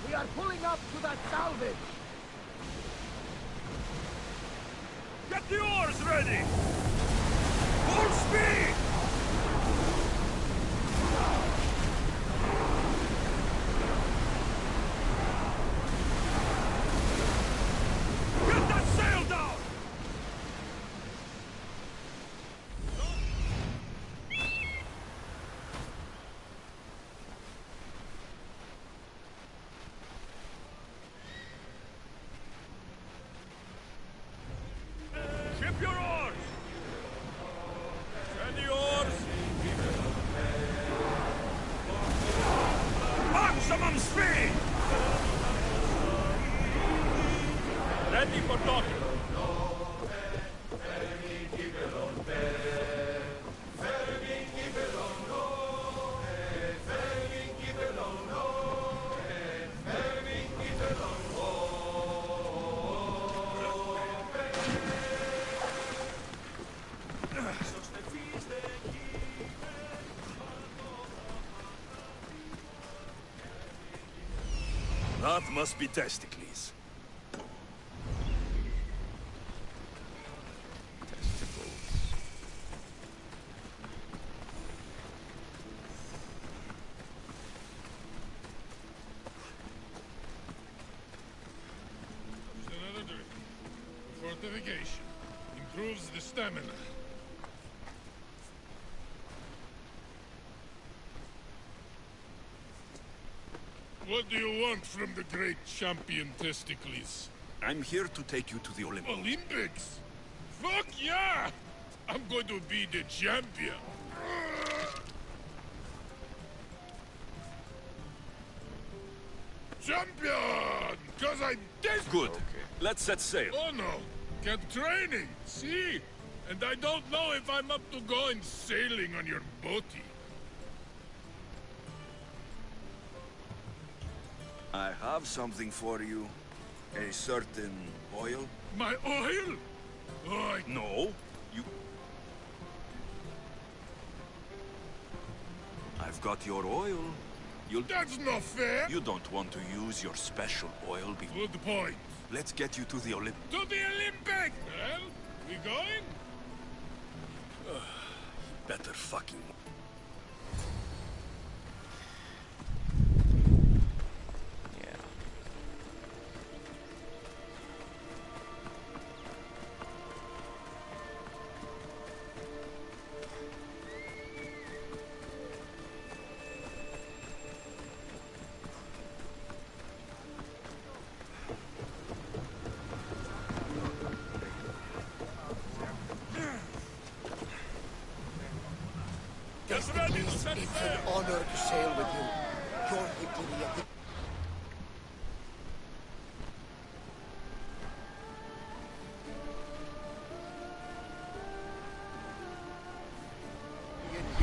We are pulling up to that salvage. Get the oars ready! Full speed! Get that sail down! Ship your oars! Send the oars! Maximum speed! Ready for docking. That must be Testicles. Just another drink. Fortification. Improves the stamina. What do you want from the great champion Testicles? I'm here to take you to the Olympics. Olympics? Fuck yeah! I'm going to be the champion. Champion! Cause I'm desperate! Good. Let's set sail. Oh no! Kept training, see? And I don't know if I'm up to going sailing on your boaty. I have something for you. A certain oil. My oil? Oh, No, you... I've got your oil. You'll... That's not fair! You don't want to use your special oil before... Good point. Let's get you to the Olympics. To the Olympics! Well, we going? Better fucking... It's an honor to sail with you. Your victory at the...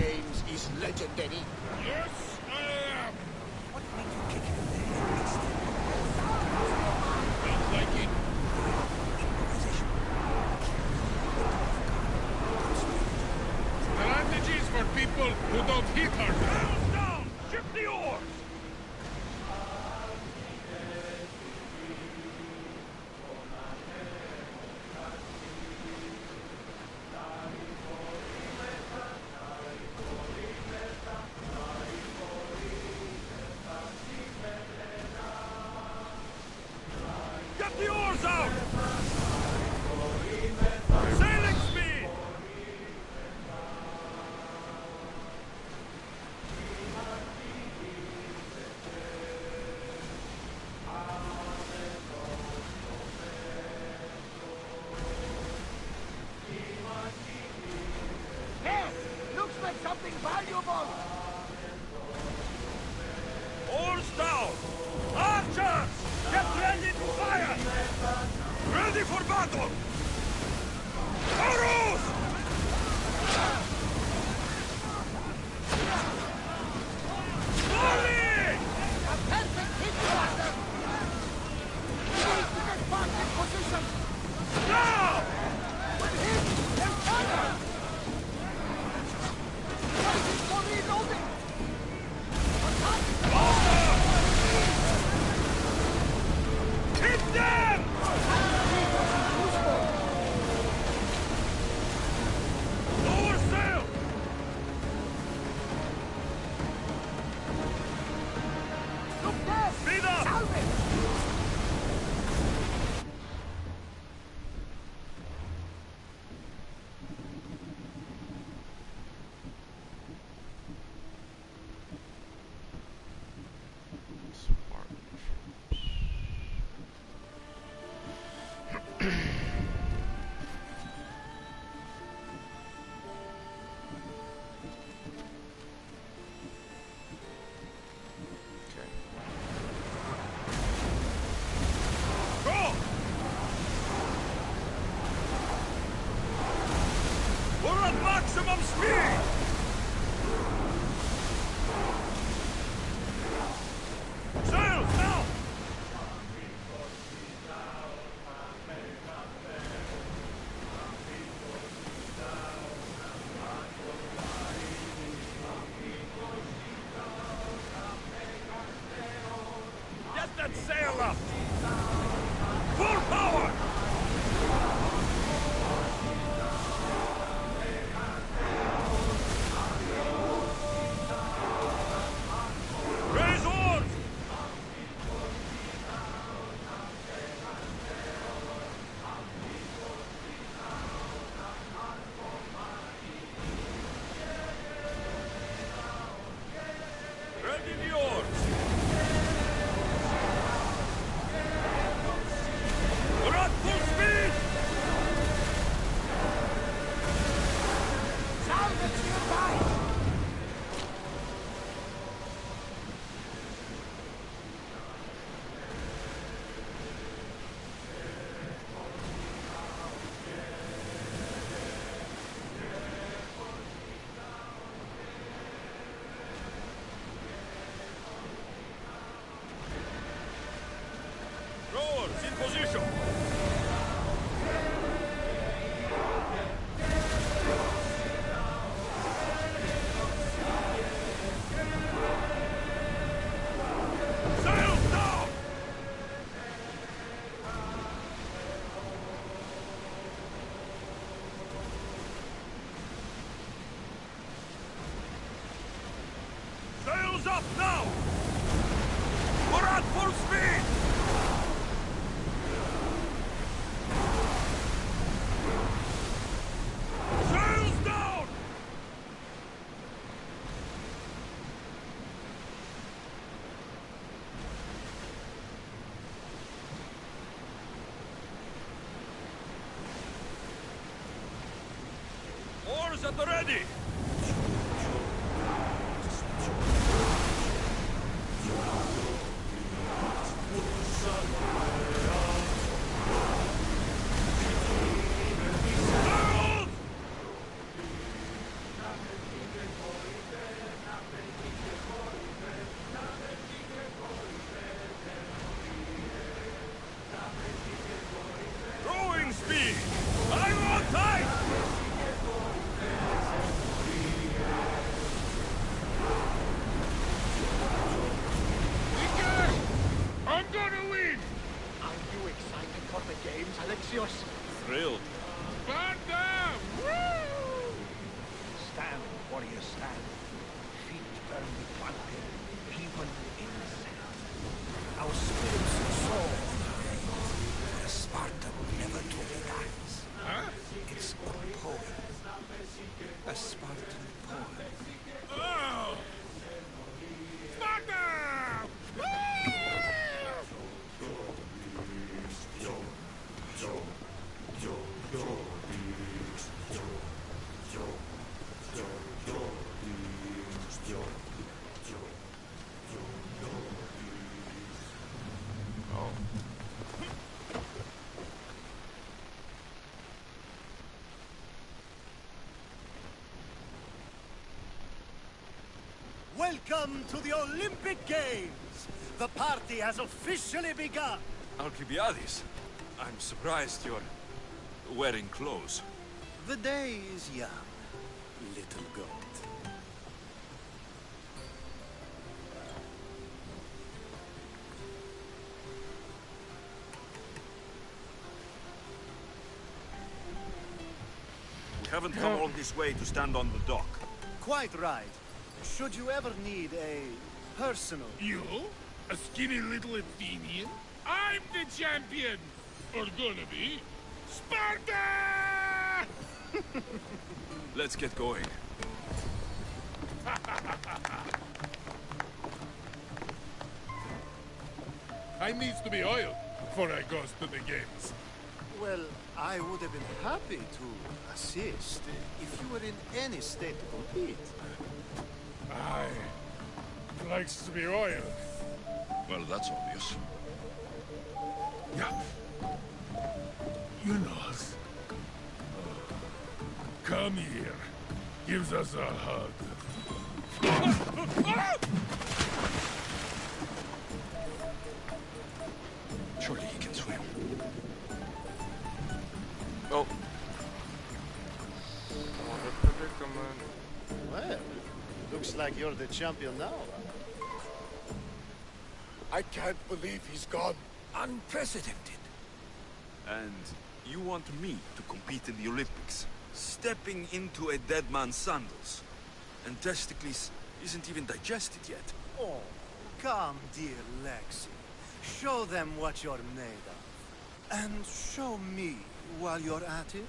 Games is legendary. Yes, I am! What made you kick it in the head? Don't like it. people who don't hit her. Sails down! Ship the oars! Get the oars out! Sailing speed! Hey! Looks like something valuable! Oars down! Archers! Get ready to fire! Ready for battle! Arrows! Volley! A perfect hit, Master! We need to get back in position! Now! When hit, there's fire! Waiting for reloading! Hit them! Lower sail! Look there! Speed up! Salvage! Go! We're at maximum speed! Sails now! Get that sail up! Full power! Raise oars! Ready the oars! We're at full speed! Salvage nearby! Rowers in position! Sails down! Sails up now! We're at full speed! Sails down! Oars at the ready! Sails! Rowing speed! I'm on tight! warriors stand. Feet burn with wonder, even in the sand. Our spirits soar. Sparta never truly dies. Huh? It's a poem. A Spartan poem. Oh! Sparta! Welcome to the Olympic Games! The party has officially begun! Alcibiades, I'm surprised you're wearing clothes. The day is young, little goat. We haven't come all this way to stand on the dock. Quite right. Should you ever need a personal... You? A skinny little Athenian? I'm the champion! Or gonna be. Sparta! Let's get going. I needs to be oiled before I goes to the games. Well, I would have been happy to assist if you were in any state to compete. Aye. Likes to be oiled. Well, that's obvious. Yeah. You know us. Come here. Gives us a hug. Surely he can swim. Oh. What a predicament. Well, looks like you're the champion now. I can't believe he's gone. Unprecedented. And you want me to compete in the Olympics? Stepping into a dead man's sandals. And Testicles isn't even digested yet. Oh, come, dear Lexi. Show them what you're made of. And show me while you're at it.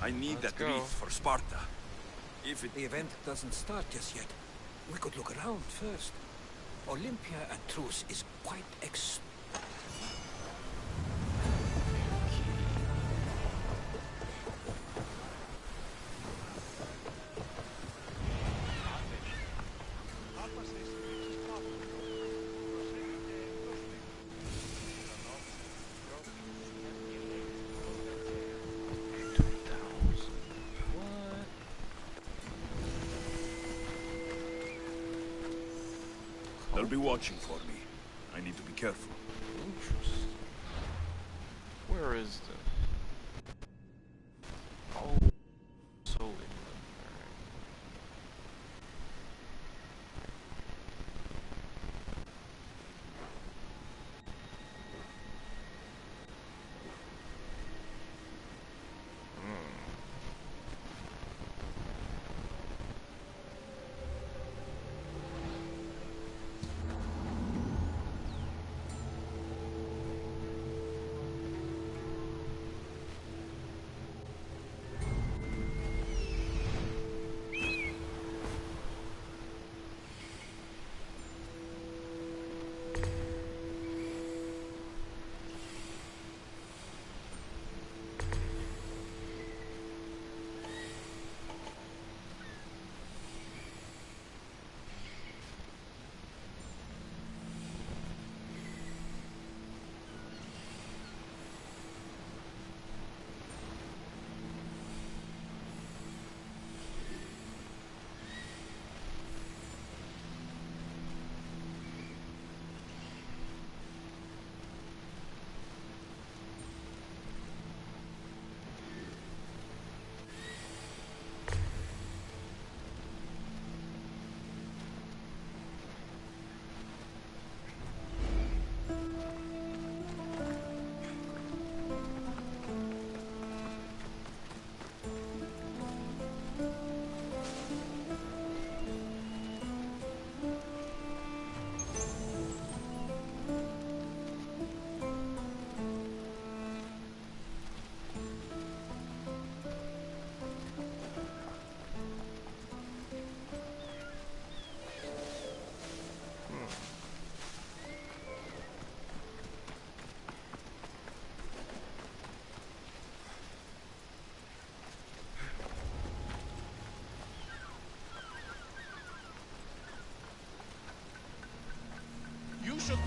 I need Let's that go. wreath for Sparta. If it... The event doesn't start just yet. We could look around first. Olympia at truce is quite They'll be watching for me. I need to be careful. Interesting. Where is the... Oh, solely.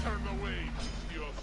Turn away, Dios.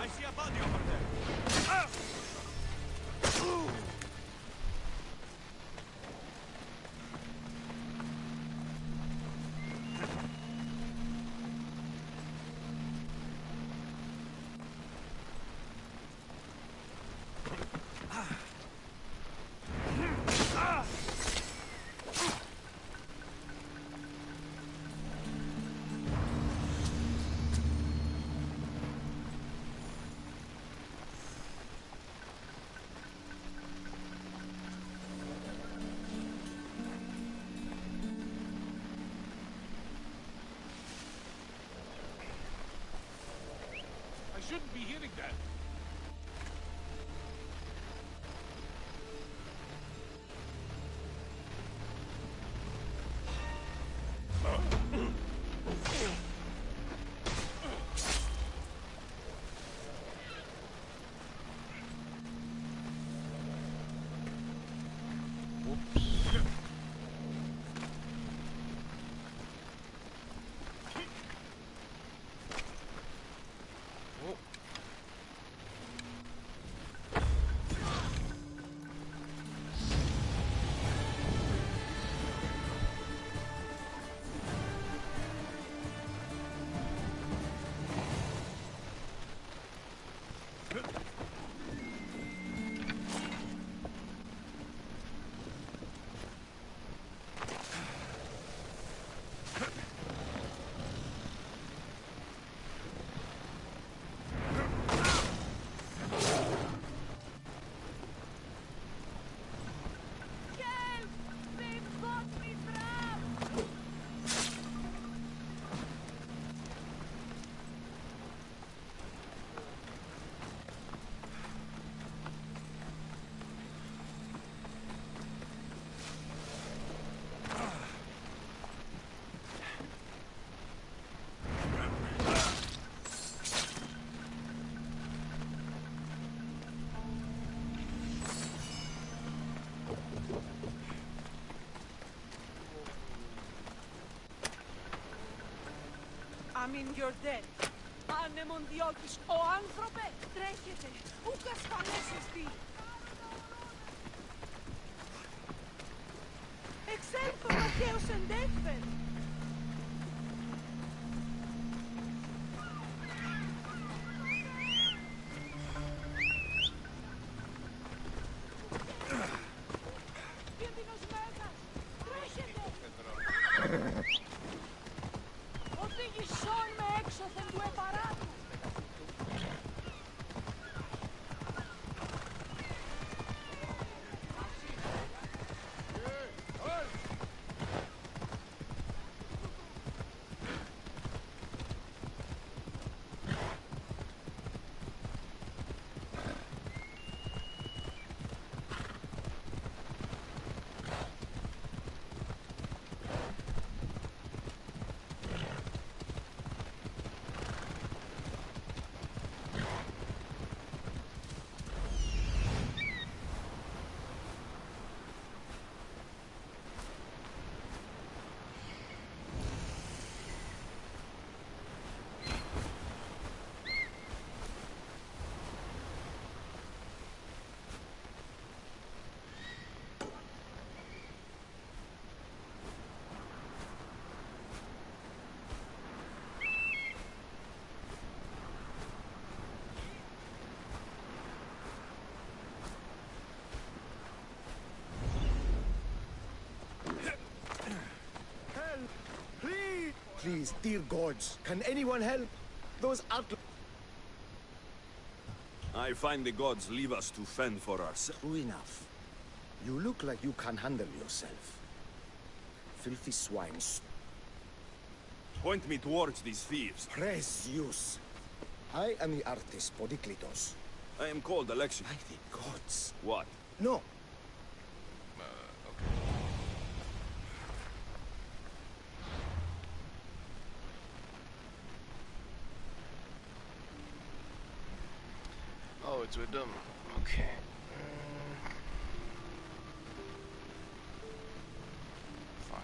I see a body over there. Ah! I shouldn't be hearing that. I mean, you're dead. Ανεμονδιώτης, ο άνθρωπε, τρέχετε. Ούκ ασφαλές εστί. Εξέλθον αρχαίος εντέφερ. Κίνδυνος μέγας, τρέχετε. Οδήγησόν με έξωθεν του επαράτου. Please, dear gods, can anyone help? Those outlaws... I find the gods leave us to fend for ourselves. True enough. You look like you can handle yourself. Filthy swines. Point me towards these thieves. Praise Zeus. I am the artist, Podiklitos. I am called Alexei. By the gods. What? No. Oh, it's with them. Okay. Fine.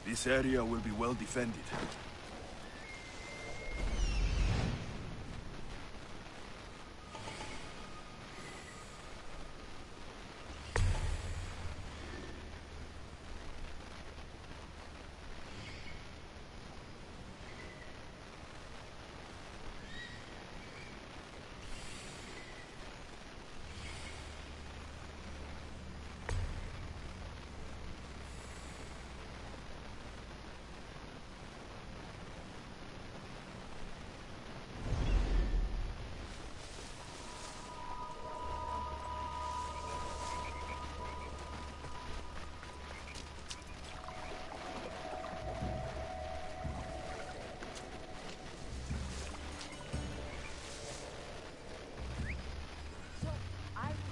This area will be well defended.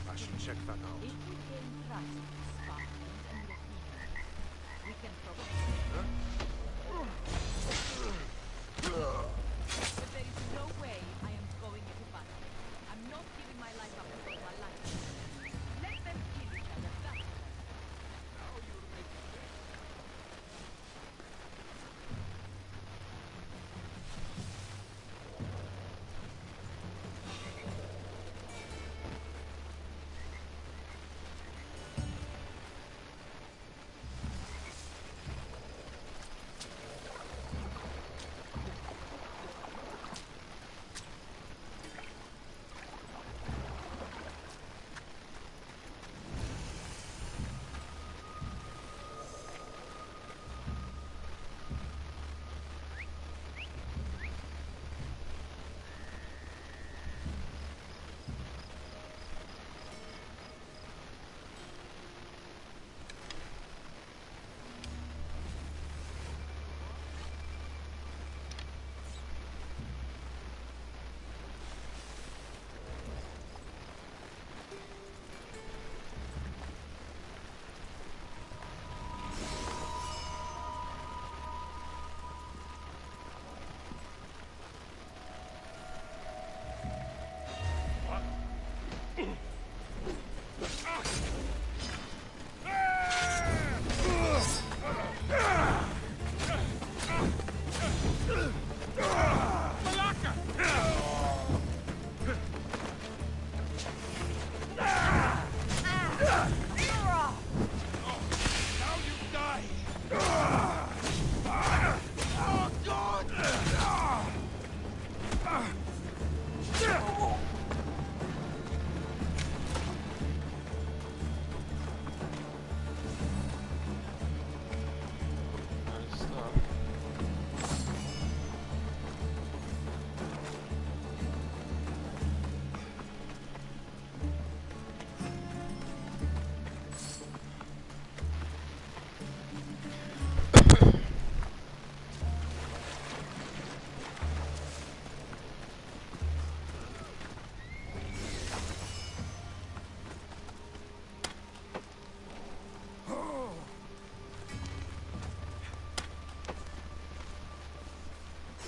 I should check that out. If we gain trust with Spartans and the Athenians, we can probably... But there is no way I am going into battle. I'm not giving my life up for my life. Let them kill each other. That's now you're making sense.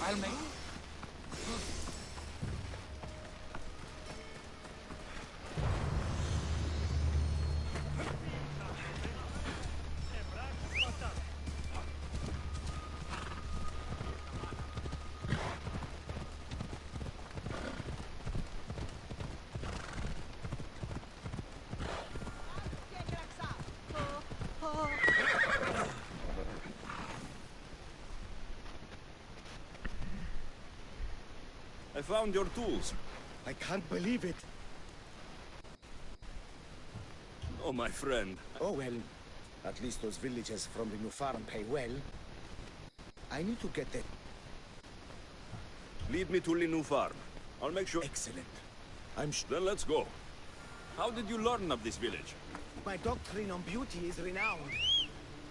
I'll make... found your tools. I can't believe it. Oh, my friend. Oh, well, at least those villagers from the new farm pay well. I need to get there. Lead me to the new farm. I'll make sure... Excellent. Then let's go. How did you learn of this village? My doctrine on beauty is renowned.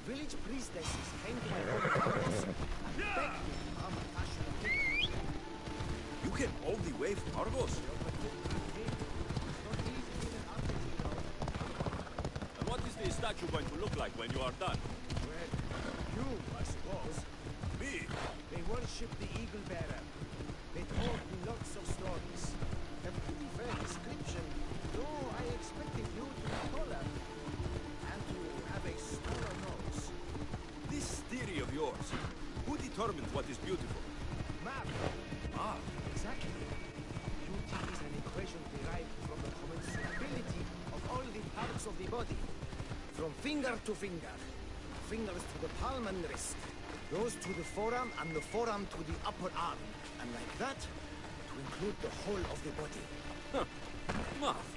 Village priestesses came to my house and begged me to become a fashion. You came all the way from Argos? And what is the statue going to look like when you are done? Well, you, I suppose. Me? They worship the eagle bearer. They told me lots of stories. A pretty fair description, though I expected you to be taller and to have a smaller nose. This theory of yours, who determines what is beautiful? Map. Ah. Exactly. Beauty is an equation derived from the commensurability of all the parts of the body. From finger to finger. Fingers to the palm and wrist. Those to the forearm and the forearm to the upper arm. And like that, to include the whole of the body. Huh. Math.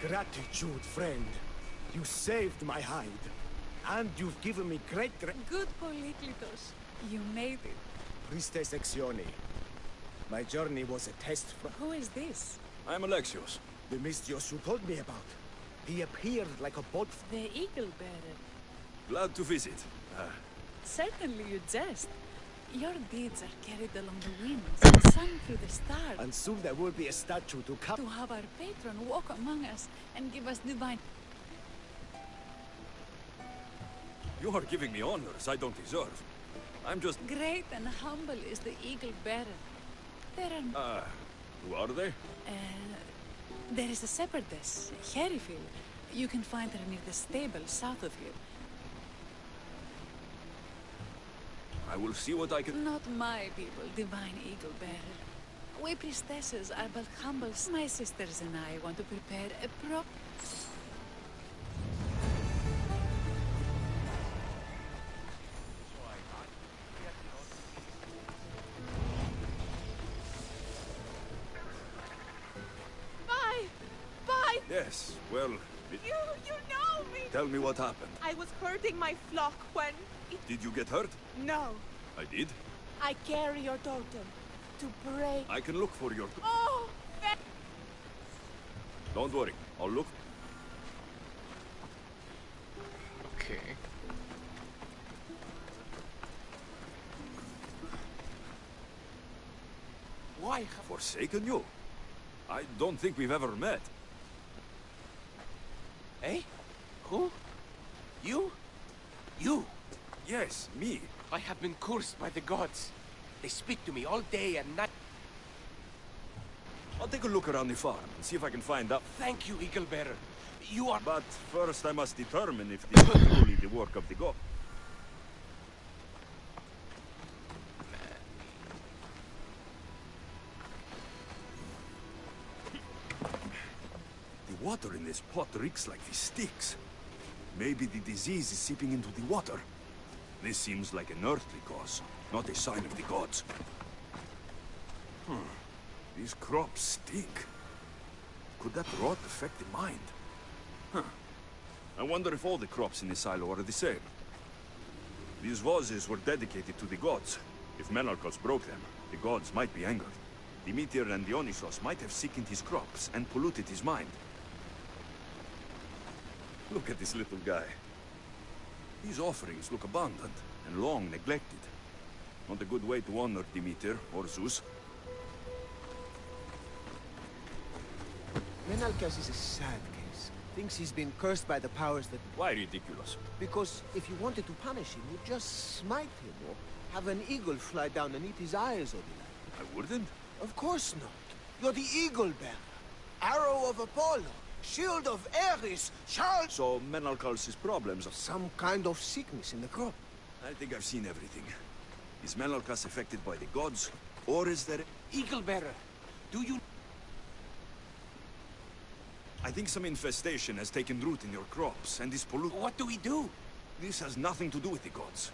Gratitude, friend. You saved my hide. And you've given me great... Good Polyklitos. You made it. Priestess Exione. My journey was a test for... Who is this? I'm Alexios. The Mystios you told me about. He appeared like a boat... The eagle bearer. Glad to visit. Certainly you jest. Your deeds are carried along the winds, sung through the stars. And soon there will be a statue to come... To have our patron walk among us and give us divine... You are giving me honors I don't deserve. I'm just... Great and humble is the eagle bearer. There are... who are they? There is a shepherdess, Herifil. You can find her near the stable south of here. I will see what I can... Not my people, divine eagle bearer. We priestesses are but humble. My sisters and I want to prepare a prop... Yes, well... You know me! Tell me what happened. I was herding my flock when... Did you get hurt? No. I did? I carry your totem. To pray... I can look for your... Oh! Don't worry, I'll look... Okay. Why have... Forsaken you? I don't think we've ever met. Eh? Who? You? You? Yes, me. I have been cursed by the gods. They speak to me all day and night. I'll take a look around the farm and see if I can find out. Thank you, Eagle Bearer. You are... But first I must determine if this is truly the work of the god. The water in this pot reeks like the sticks. Maybe the disease is seeping into the water. This seems like an earthly cause, not a sign of the gods. These crops stink. Could that rot affect the mind? I wonder if all the crops in the silo are the same. These vases were dedicated to the gods. If Menalcos broke them, the gods might be angered. Demeter and Dionysos might have sickened his crops and polluted his mind. Look at this little guy. These offerings look abundant and long neglected. Not a good way to honor Demeter or Zeus. Menalcas is a sad case. Thinks he's been cursed by the powers that... Why ridiculous? Because if you wanted to punish him, you'd just smite him or have an eagle fly down and eat his eyes or the like. I wouldn't? Of course not. You're the eagle bearer. Arrow of Apollo. Shield of Ares. Charge... So Menalcas' problems are... Some kind of sickness in the crop. I think I've seen everything. Is Menalcas affected by the gods? Or is there... Eagle bearer, do you... I think some infestation has taken root in your crops and is polluted. What do we do? This has nothing to do with the gods.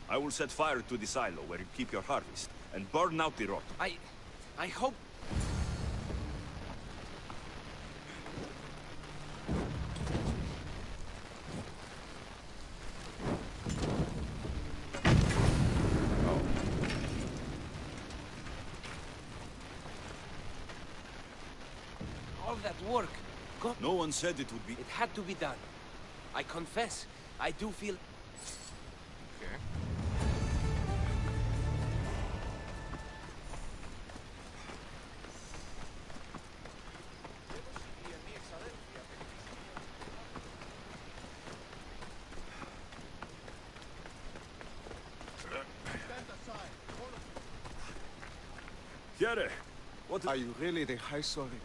I will set fire to the silo where you keep your harvest, and burn out the rot. I hope... All that work. God... No one said it would be... It had to be done. I confess, I do feel... Okay. Here, what... Are you really the High Sovereign?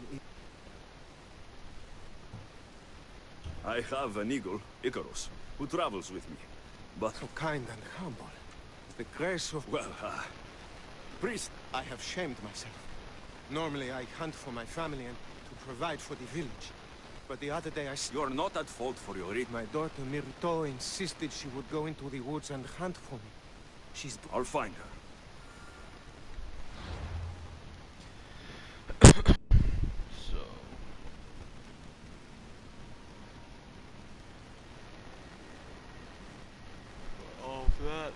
I have an eagle, Icarus, who travels with me. But... So kind and humble. The grace of... Well, priest... I have shamed myself. Normally I hunt for my family and to provide for the village. But the other day I... You're not at fault for your eat. My daughter Mirto insisted she would go into the woods and hunt for me. She's... I'll find her. That.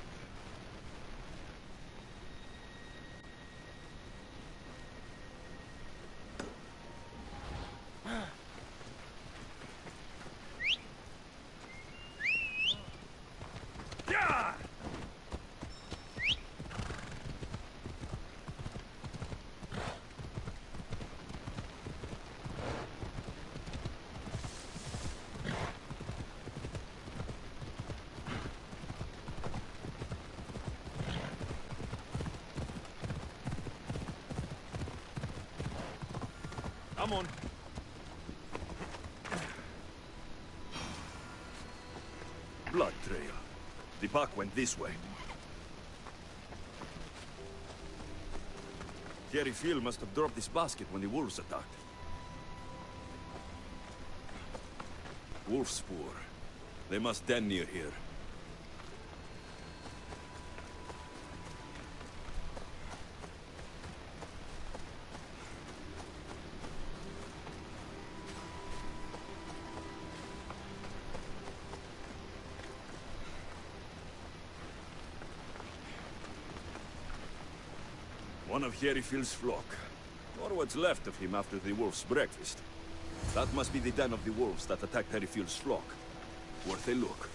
Come on. Blood trail. The pack went this way. Thierry Phil must have dropped this basket when the wolves attacked. Wolf spoor. They must den near here. One of Herifield's flock, or what's left of him after the wolf's breakfast. That must be the den of the wolves that attacked Herifield's flock. Worth a look.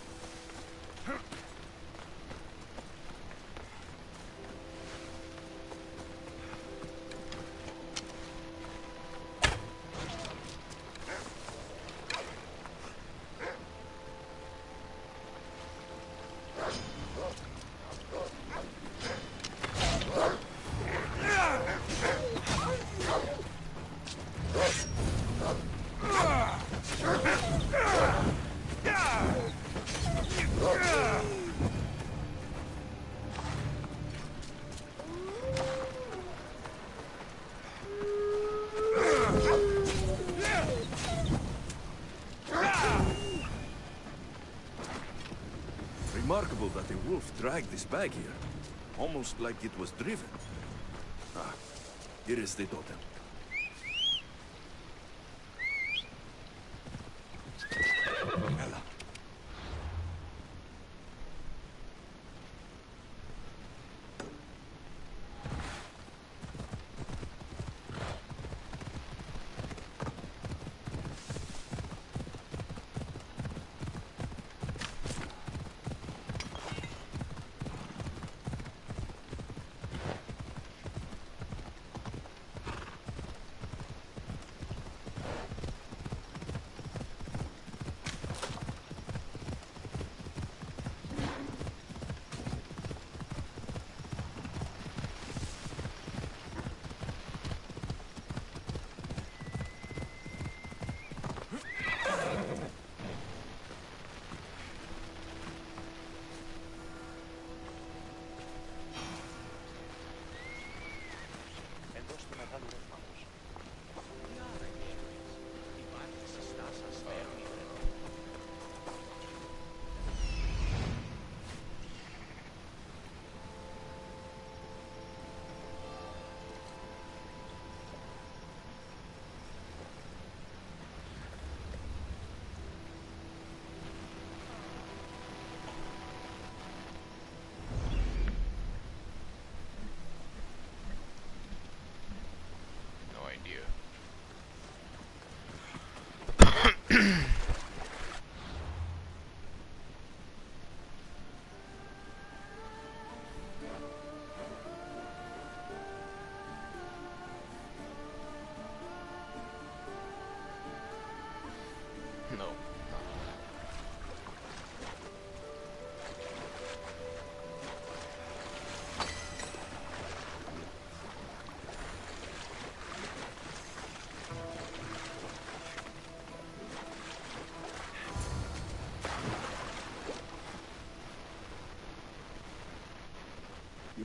Remarkable that a wolf dragged this bag here. Almost like it was driven. Ah, here is the totem. Ella.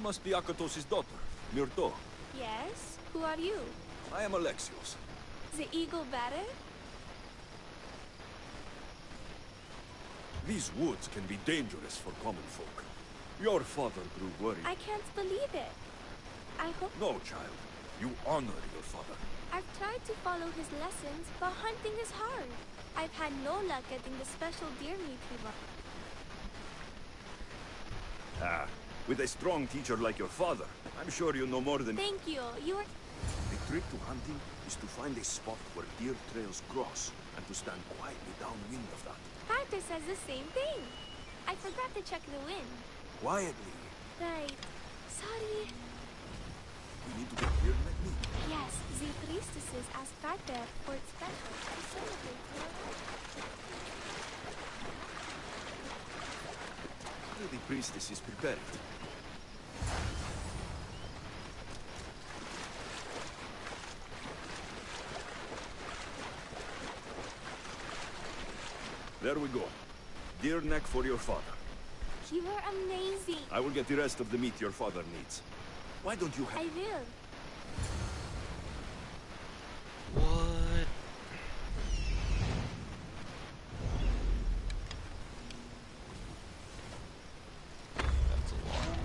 must be Akatos's daughter, Myrto. Yes? Who are you? I am Alexios. The eagle bearer? These woods can be dangerous for common folk. Your father grew worried. I can't believe it. I hope... No, child. You honor your father. I've tried to follow his lessons, but hunting is hard. I've had no luck getting the special deer meat we want. Ah, with a strong teacher like your father, I'm sure you know more than... Thank you. You are... The trick to hunting is to find a spot where deer trails cross, and to stand quietly downwind of that. Carter says the same thing. I forgot to check the wind. Quietly. Right. Sorry. You need to get here, let me. Yes, the priestesses asked Carter for its special to celebrate your life. The priestess is prepared. There we go. Deer neck for your father. You are amazing. I will get the rest of the meat your father needs. Why don't you have... I will. What? That's a lot.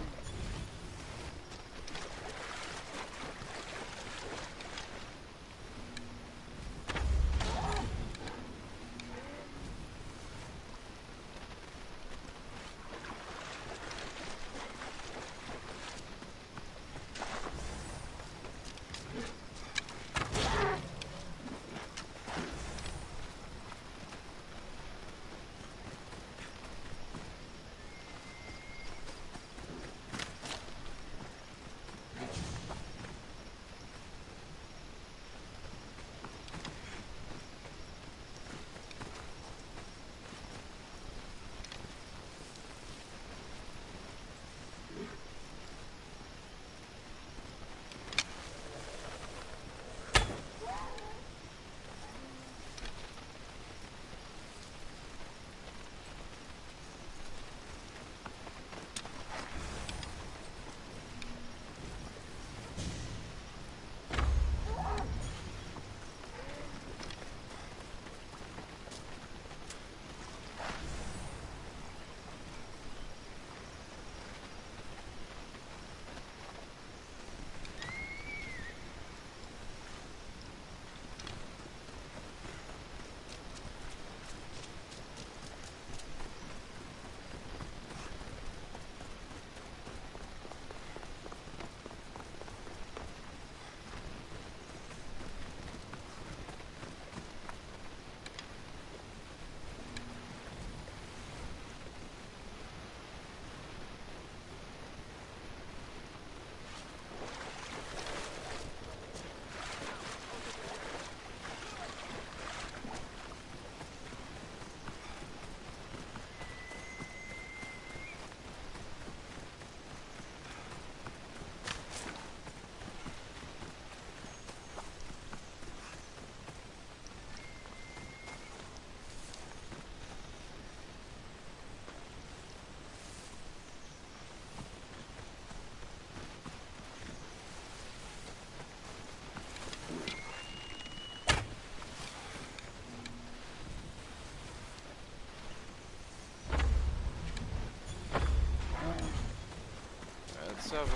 That's 7.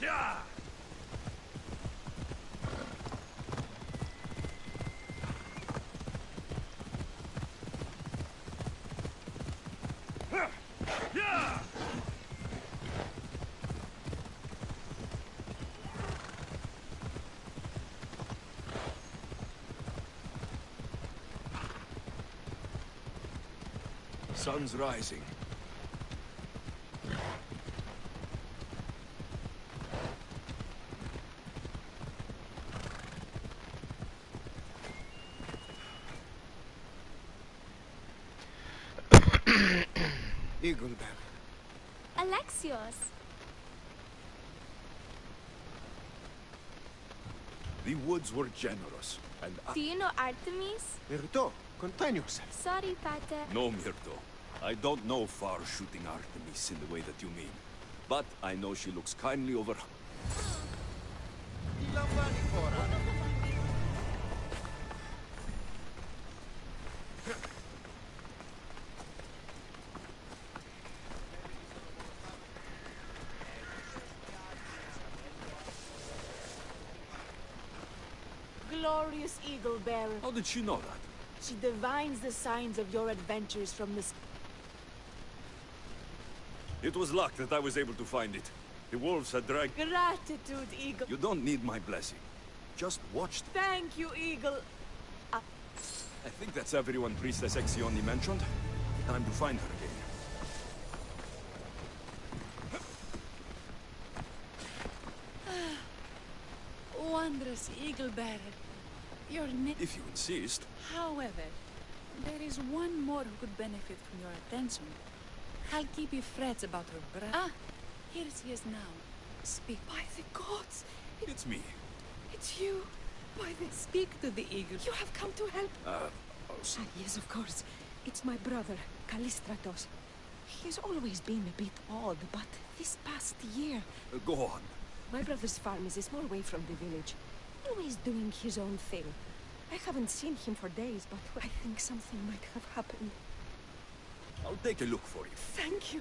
Yeah! Yeah! Sun's rising. Eagle bearer. Alexios. The woods were generous, and Do you know Artemis? Myrto, contain yourself. Sorry, Pater. No, Myrto. I don't know far-shooting Artemis in the way that you mean. But I know she looks kindly over... Glorious Eagle Bearer. How did she know that? She divines the signs of your adventures from the... It was luck that I was able to find it. The wolves had dragged... Gratitude, Eagle. You don't need my blessing. Just watch... Thank you, Eagle. I think that's everyone Priestess Exioni mentioned. Time to find her again. Wondrous Eagle Bearer. Your name... If you insist. However, there is one more who could benefit from your attention. Halkipi frets about her brother. Ah, here she is now. Speak. By the gods! It's me. It's you! By the... Speak to the eagle. You have come to help! Yes, of course. It's my brother, Callistratos. He's always been a bit odd, but this past year... Go on. My brother's farm is a small way from the village. Always doing his own thing. I haven't seen him for days, but I think something might have happened. I'll take a look for you. Thank you.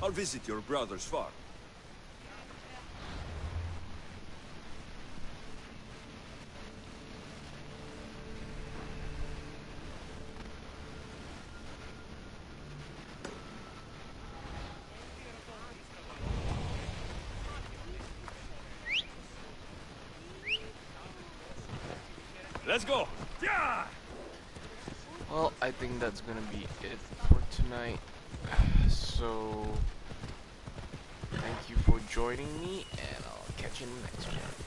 I'll visit your brother's farm. Let's go! Yeah! Well, I think that's gonna be it for tonight. So, thank you for joining me, and I'll catch you in the next one.